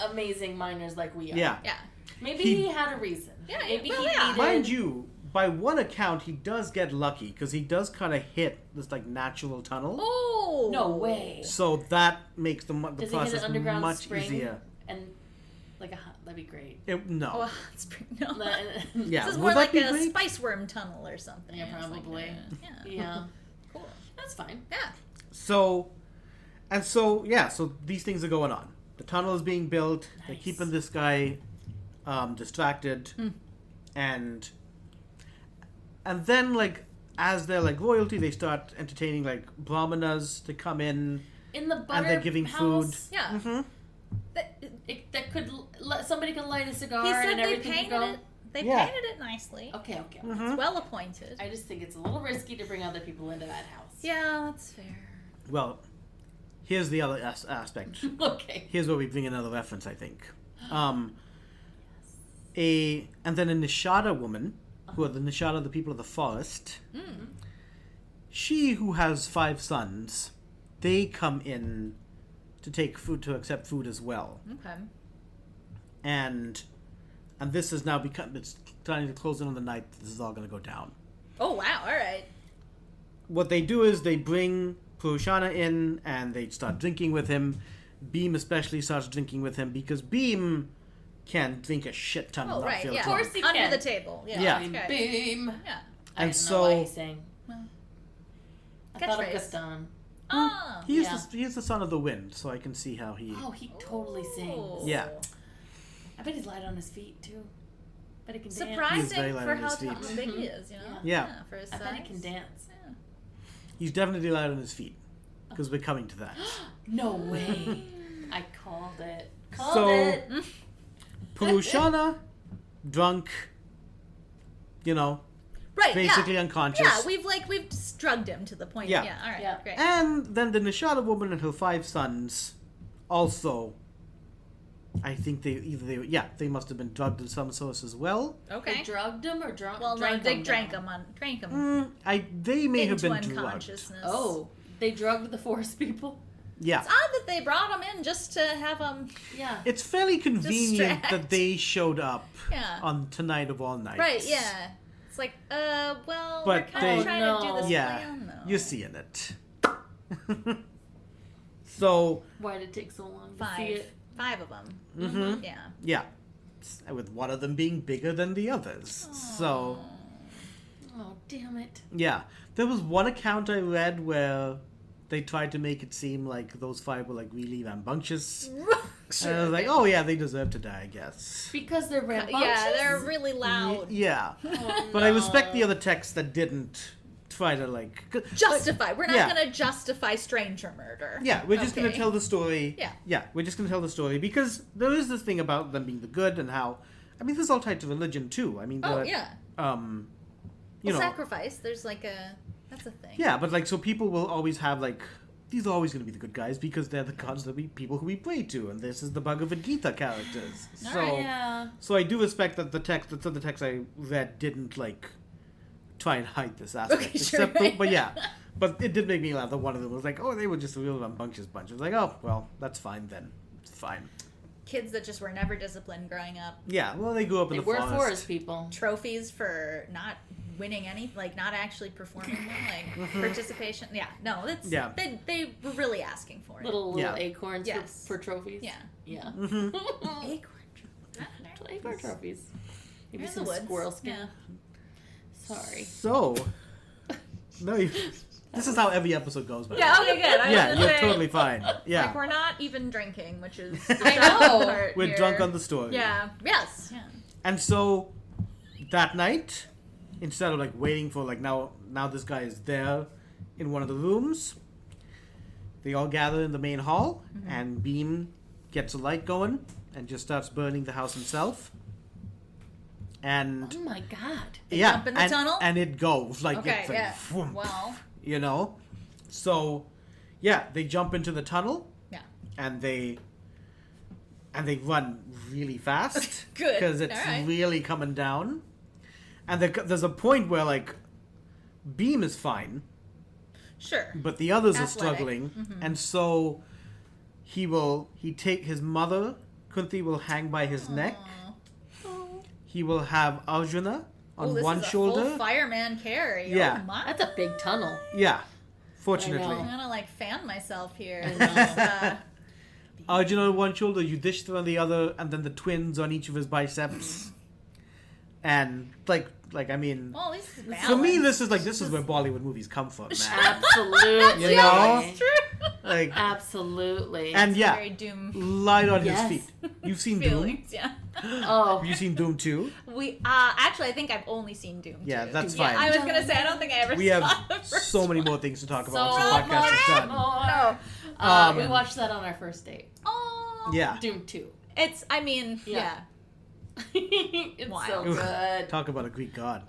amazing miners like we are. Yeah. Yeah. Maybe He- he had a reason. Yeah, Maybe well, he yeah. needed. Mind you, by one account, he does get lucky because he does kind of hit this natural tunnel. Oh. No way. So that makes the Does he hit process an underground much spring? easier. And that'd be great. No. Oh, it's pretty, no. Yeah, This is would more that like be a great? spice worm tunnel or something. Yeah, It's like, probably. yeah. Yeah. Cool. That's fine. Yeah. So these things are going on. The tunnel is being built. They're Nice. keeping this guy distracted, and then as they're royalty, they start entertaining brahmanas to come in, In the butter and they're giving house, food. Yeah. Hmm. that could somebody could light a cigar He said and they everything could painted go. it. They Yeah. painted it nicely. Okay. Mhm. It's well appointed. I just think it's a little risky to bring other people into that house. Yeah, that's fair. Well, here's the other aspect. Okay. Here's where we bring another reference, I think. And then a Nishada woman, who are the Nishada, the people of the forest. She, who has 5 sons, they come in to accept food as well. Okay. And this has now it's starting to close in on the night that this is all going to go down. Oh, wow. All right. What they do is they bring Purushana in and they start drinking with him. Beam especially starts drinking with him because Beam can drink a shit ton Oh, and not right. feel Yeah. drunk. Of course he Under can. the table. Yeah. Yeah. Beam, Okay. beam. Yeah. I And don't so- know why he's saying. Well, I thought of catchphrase. Gaston. Oh. He is Yeah. he is the son of the wind, so I can see how he. Oh, he totally sings. Yeah. I bet he's light on his feet too. Bet he can dance. He is Surprising very light for on how his feet. tall big he is, you know? Yeah. For his I bet he size. can dance. Yeah. He's definitely light on his feet because we're coming to that. No way. I called it. Called So- it. Purushana, drunk, Right. basically yeah. unconscious. Yeah, we've just drugged him to the point. Yeah. Yeah. All right. Yeah. Great. And then the Nishada woman and her 5 sons also, I think they must have been drugged in some source as well. They Okay. drugged him or drunk? Well, no, drank they him drank down? him. They may They may have into been drugged. unconsciousness. Oh, they drugged the forest people? Yeah. It's odd that they brought him in just to have him. Yeah. It's fairly convenient Distract. that they showed up Yeah. on Tonight of All Nights. Right, yeah. It's like, well, But we're kind of they- trying to do this Yeah, plan, though. you're seeing it. So, Why did it take so long to see it? 5 of them. mhm. Yeah. Yeah. With one of them being bigger than the others. So, Oh, damn it. yeah. There was one account I read where they tried to make it seem like those 5 were like really rambunctious. And I was like, oh yeah, they deserve to die, I guess. Because they're rambunctious? Yeah, they're really loud. Yeah. Oh, But I respect no. the other texts that didn't try to like... Justify. We're not Yeah. going to justify stranger murder. Yeah, we're just going to Okay. tell the story. Yeah. Yeah, we're just going to tell the story because there is this thing about them being the good and how... I mean, this is all tied to religion too. I mean, Oh, the, yeah. you know... Sacrifice. There's like a... That's a thing. Yeah, but like, so people will always have like... These are always going to be the good guys because they're the gods that we people who we pray to, and this is the Bhagavad Gita characters. So, Yeah. so I do respect that the text, that some of the text I read didn't like try and hide this aspect. Okay, sure. But yeah, but it did make me laugh that one of them was like, "Oh, they were just a real rambunctious bunch." I was like, "Oh, well, that's fine then. It's fine." Kids that just were never disciplined growing up. Yeah, well, they grew up in They the were forest. forest people. Trophies for not winning any, like not actually performing well, like participation. Yeah, no, that's Yeah. They were really asking for it. Little Yeah. acorns Yes. for trophies. Yeah. Yeah. Acorn. Acorn trophies. Maybe In the some woods. squirrel skin. Yeah. Sorry. So, no, this is how every episode goes. By the Yeah. way. Okay. Good. I Yeah, was you're gonna say, totally fine. Yeah, Like we're not even drinking, which is the I shocking know. part we're here. drunk on the story. Yeah. Yes. Yeah. And so that night, instead of like waiting for like now this guy is there in one of the rooms, they all gather in the main hall, and Beam gets a light going and just starts burning the house himself. And Oh my god. yeah, jump in the and, tunnel? and it goes like Okay. it's like Yeah. vroom, Well. you know. So yeah, they jump into the tunnel. Yeah. And they run really fast. Good. Because it's All right. really coming down. And there's a point where like Beam is fine, Sure. but the others are Athletic. struggling, and so he take his mother Kunti will hang by his neck. He will have Arjuna on This one is a shoulder. full fireman carry. Yeah. Oh my. That's a big tunnel. Yeah, fortunately. I know. I'm gonna like fan myself here. I know. Arjuna on one shoulder, Yudhishthira on the other, and then the twins on each of his biceps. And like I mean, Well, at least it's for me, balanced. this is where Bollywood movies come from, man. Absolutely. You know? It's true. Like, Absolutely. and yeah, Very Doom light on Yes. his feet. You've seen Doom. feelings. Yeah. oh, Have you seen Doom 2? We actually, I think I've only seen Doom. Yeah, 2. that's Yeah, fine. I was gonna say I don't think I ever We saw have the first so many one. more things to talk so about once the podcast is done. more. No. We watched that on our first date. Oh. Yeah. Doom 2. It's. I mean. Yeah. Yeah. It's Wild. so Oof. good. Talk about a Greek god.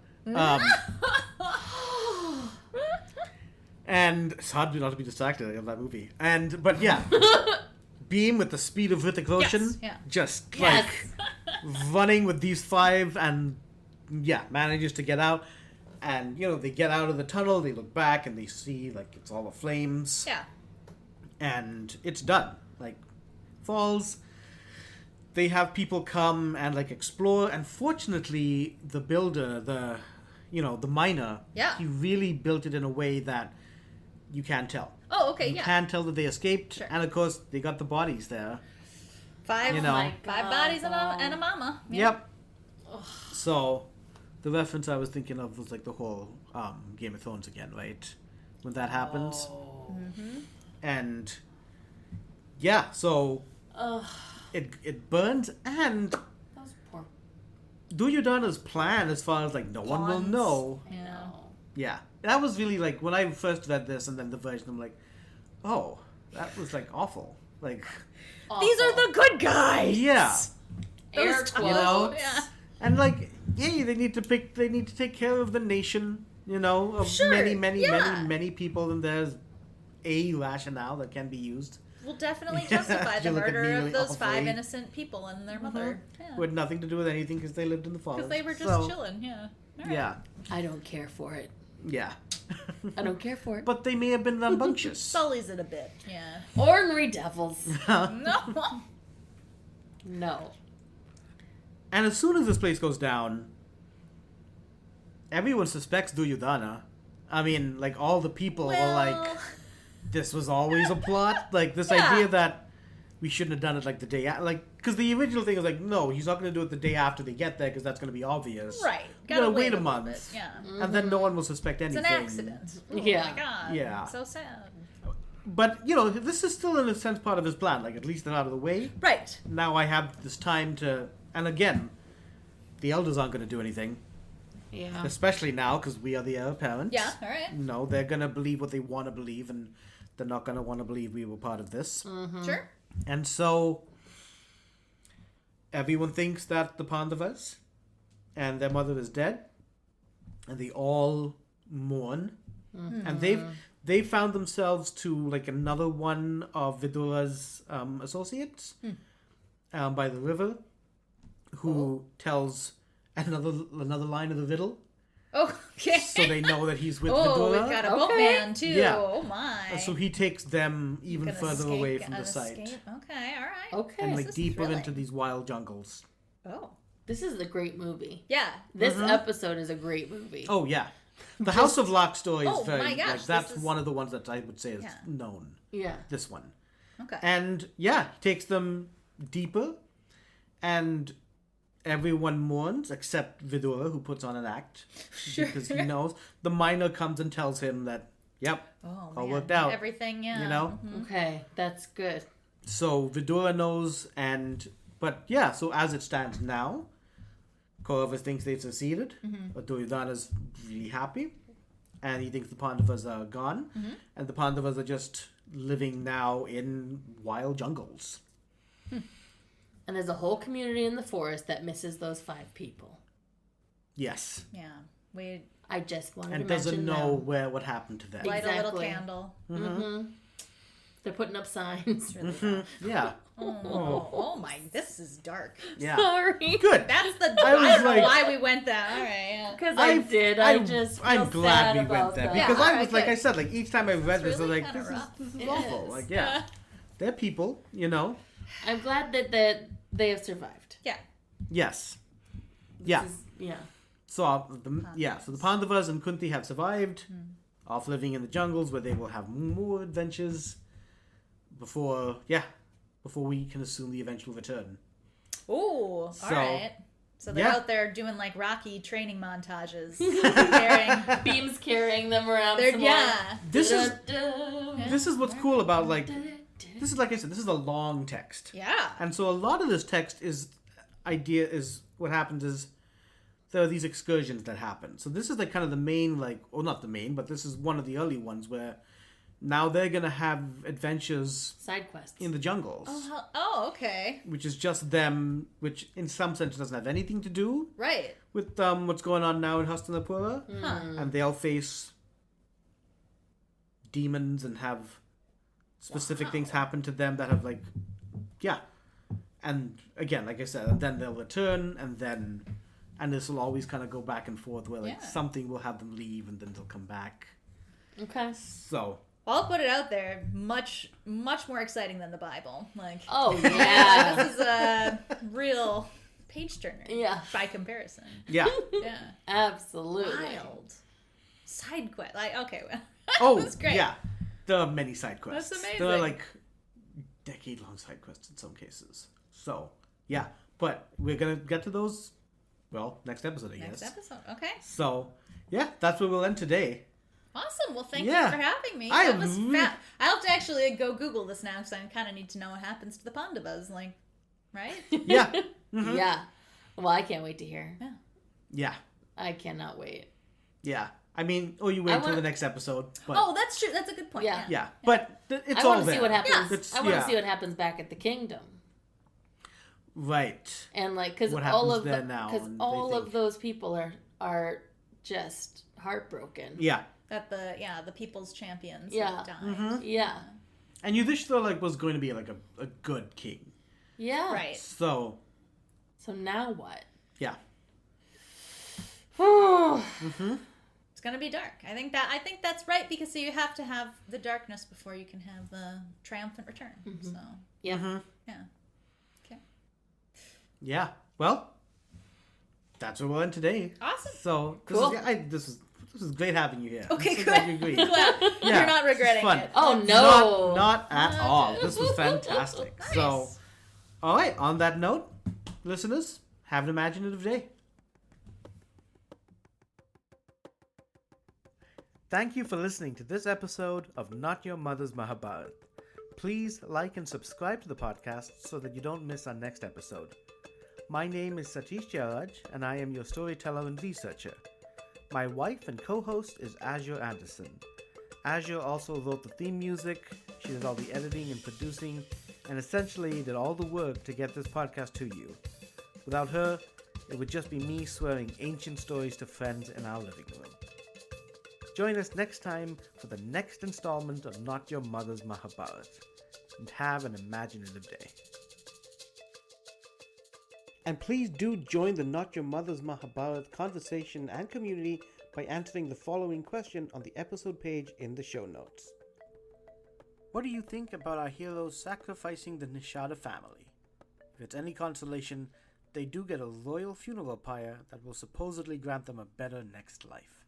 And it's hard not to be distracted of that movie. But yeah, Beam with the speed of Hrithik Roshan, Yes, yeah. just Yes. like running with these 5, and yeah, manages to get out. And you know, they get out of the tunnel, they look back, and they see like it's all the flames. Yeah. And it's done. Like, falls. They have people come and like explore, and fortunately, the builder, the miner, Yeah. he really built it in a way that you can't tell. Oh, okay. You Yeah. can't tell that they escaped, Sure. and of course, they got the bodies there. 5. You know. my Five God, bodies and though. a mama. Yeah. Yep. So, the reference I was thinking of was like the whole Game of Thrones again, right? When that happens, Oh. and yeah, so Ugh, it burns, and that was poor. Duryodhana's plan, as far as like no one will Pawns. know. I Yeah. know. Yeah, that was really like when I first read this, and then the version, I'm like, oh, that was like awful. Like, These are the good guys. yeah, air Those quotes. you know, Yeah. and like, hey, they need to take care of the nation, you know, of Sure, many yeah. people, and there's a rationale that can be used Will definitely Yeah, justify you the look at murder me of really those 5 awfully. innocent people and their mother. Yeah. with nothing to do with anything because they lived in the forest. Because they were just So, chilling. Yeah. All right. Yeah, I don't care for it. Yeah. I don't care for it. But they may have been rambunctious. Sullies it a bit. Yeah. Ornery devils. No. No. And as soon as this place goes down, everyone suspects Duryodhana. I mean, like, all the people are like, this was always a plot. Like, this idea that we shouldn't have done it, like, the day after. Like, because the original thing was like, no, he's not going to do it the day after they get there because that's going to be obvious. Right. You gotta wait a little month. bit, yeah. And then no one will suspect It's anything. an accident. Oh Yeah. my god. Yeah. So sad. But, you know, this is still, in a sense, part of his plan. Like, at least they're out of the way. Right. Now I have this time to... And again, the elders aren't going to do anything. Yeah. Especially now, because we are the heir apparent. Yeah, alright. No, they're going to believe what they want to believe, and they're not going to want to believe we were part of this. Sure. And so, everyone thinks that the Pandavas and their mother is dead, and they all mourn. And they've found themselves to, like, another one of Vidura's associates by the river, who tells another line of the riddle. Oh, okay. So they know that he's with Oh, Vidura. we've got a boatman too. Yeah. Oh my. So he takes them even Gonna further escape- away from the an site. escape. Okay, alright. Okay. And This like is deeper thrilling. into these wild jungles. Oh. This is a great movie. Yeah. This episode is a great movie. Oh yeah. The House of Lock story is Oh, very my gosh, like that's this is- one of the ones that I would say is Yeah. known. Yeah. This one. Okay. And yeah, he takes them deeper, and everyone mourns except Vidura, who puts on an act because he knows. The miner comes and tells him that, yep, Oh, all man. worked out. Everything, yeah. You know. Okay, that's good. So Vidura knows, but yeah. So as it stands now, Kauravas thinks they've succeeded. But Duryodhana's really happy, and he thinks the Pandavas are gone, and the Pandavas are just living now in wild jungles. And there's a whole community in the forest that misses those 5 people. Yes, Yeah. We I just wanted and to doesn't mention know them. what happened to them. light a little Exactly. candle. They're putting up signs. It's really rough. Yeah, Oh my, this is dark. yeah. Sorry. Good. That's the. I I, was don't like- know why we went that. All right. Yeah. Because I'm glad we went there Yeah, because I alright, was like good. I said, like each time I read this, I was really like, kinda rough. this is It awful. is. Like, yeah, they're people, you know. I'm glad that they have survived. Yeah. Yes. This Yeah. is- yeah. So so the Pandavas and Kunti have survived, off living in the jungles where they will have more adventures before we can assume the eventual return. Ooh. All So, right. So they're yeah. out there doing like Rocky training montages, carrying. Beams carrying them around. They're some yeah. This is more. this is what's cool about like this is like I said, this is a long text. Yeah. And so a lot of this text is what happens is there are these excursions that happen. So this is like kind of the main not the main, but this is one of the early ones where now they're going to have adventures Side quests. in the jungles, Oh, okay. which is just them, which in some sense doesn't have anything to do Right. with what's going on now in Hastinapura. Huh. And they'll face demons and have specific things happen to them that have and again, like I said, and then they'll return, and this will always kind of go back and forth where Yeah. something will have them leave and then they'll come back. Okay. So I'll put it out there. Much more exciting than the Bible. Like. Oh yeah. This is a real page turner. Yeah. By comparison. yeah. Yeah. Absolutely. Wild. Side quest. Like, okay. Well, Oh, that's great. yeah. There are many side quests. That's There are amazing. decade-long side quests in some cases. So yeah, but we're gonna get to those. Well, next episode, I Next guess. episode. Okay. So yeah, that's where we'll end today. Awesome. Well, thank Yeah. you for having me. I That am was re- I'll have to actually go Google this now because I kind of need to know what happens to the Pandavas. Like, right? Yeah. Yeah. Well, I can't wait to hear. Yeah. I cannot wait. Yeah. I mean, you wait until the next episode. But, Oh, that's true. That's a good point. Yeah. yeah. But it's I all want to there. see what happens. It's- I want to yeah. see what happens back at the kingdom, Right. and like because What all happens of there now, because and they all of think- those people are just heartbroken. Yeah. That the people's champions Yeah. have died. Mm-hmm. Yeah. And Yudhishthira was going to be like a good king. Yeah. Right. So So now what? yeah. It's It's gonna be dark. I think that's right, because so you have to have the darkness before you can have the triumphant return. So Yeah. Mm-hmm. yeah. Okay. Yeah. Well, that's where we'll end today. Awesome. So Cool. This is great having you here. Okay, I'm so good. glad you agreed. Glad Yeah, you're not this is regretting fun. it. Oh no. Not at all. This was fantastic. Nice. So, all right. On that note, listeners, have an imaginative day. Thank you for listening to this episode of Not Your Mother's Mahabharat. Please like and subscribe to the podcast so that you don't miss our next episode. My name is Satish Jayaraj, and I am your storyteller and researcher. My wife and co-host is Azure Anderson. Azure also wrote the theme music, she did all the editing and producing, and essentially did all the work to get this podcast to you. Without her, it would just be me swearing ancient stories to friends in our living room. Join us next time for the next installment of Not Your Mother's Mahabharat, and have an imaginative day. And please do join the Not Your Mother's Mahabharat conversation and community by answering the following question on the episode page in the show notes. What do you think about our heroes sacrificing the Nishada family? If it's any consolation, they do get a royal funeral pyre that will supposedly grant them a better next life.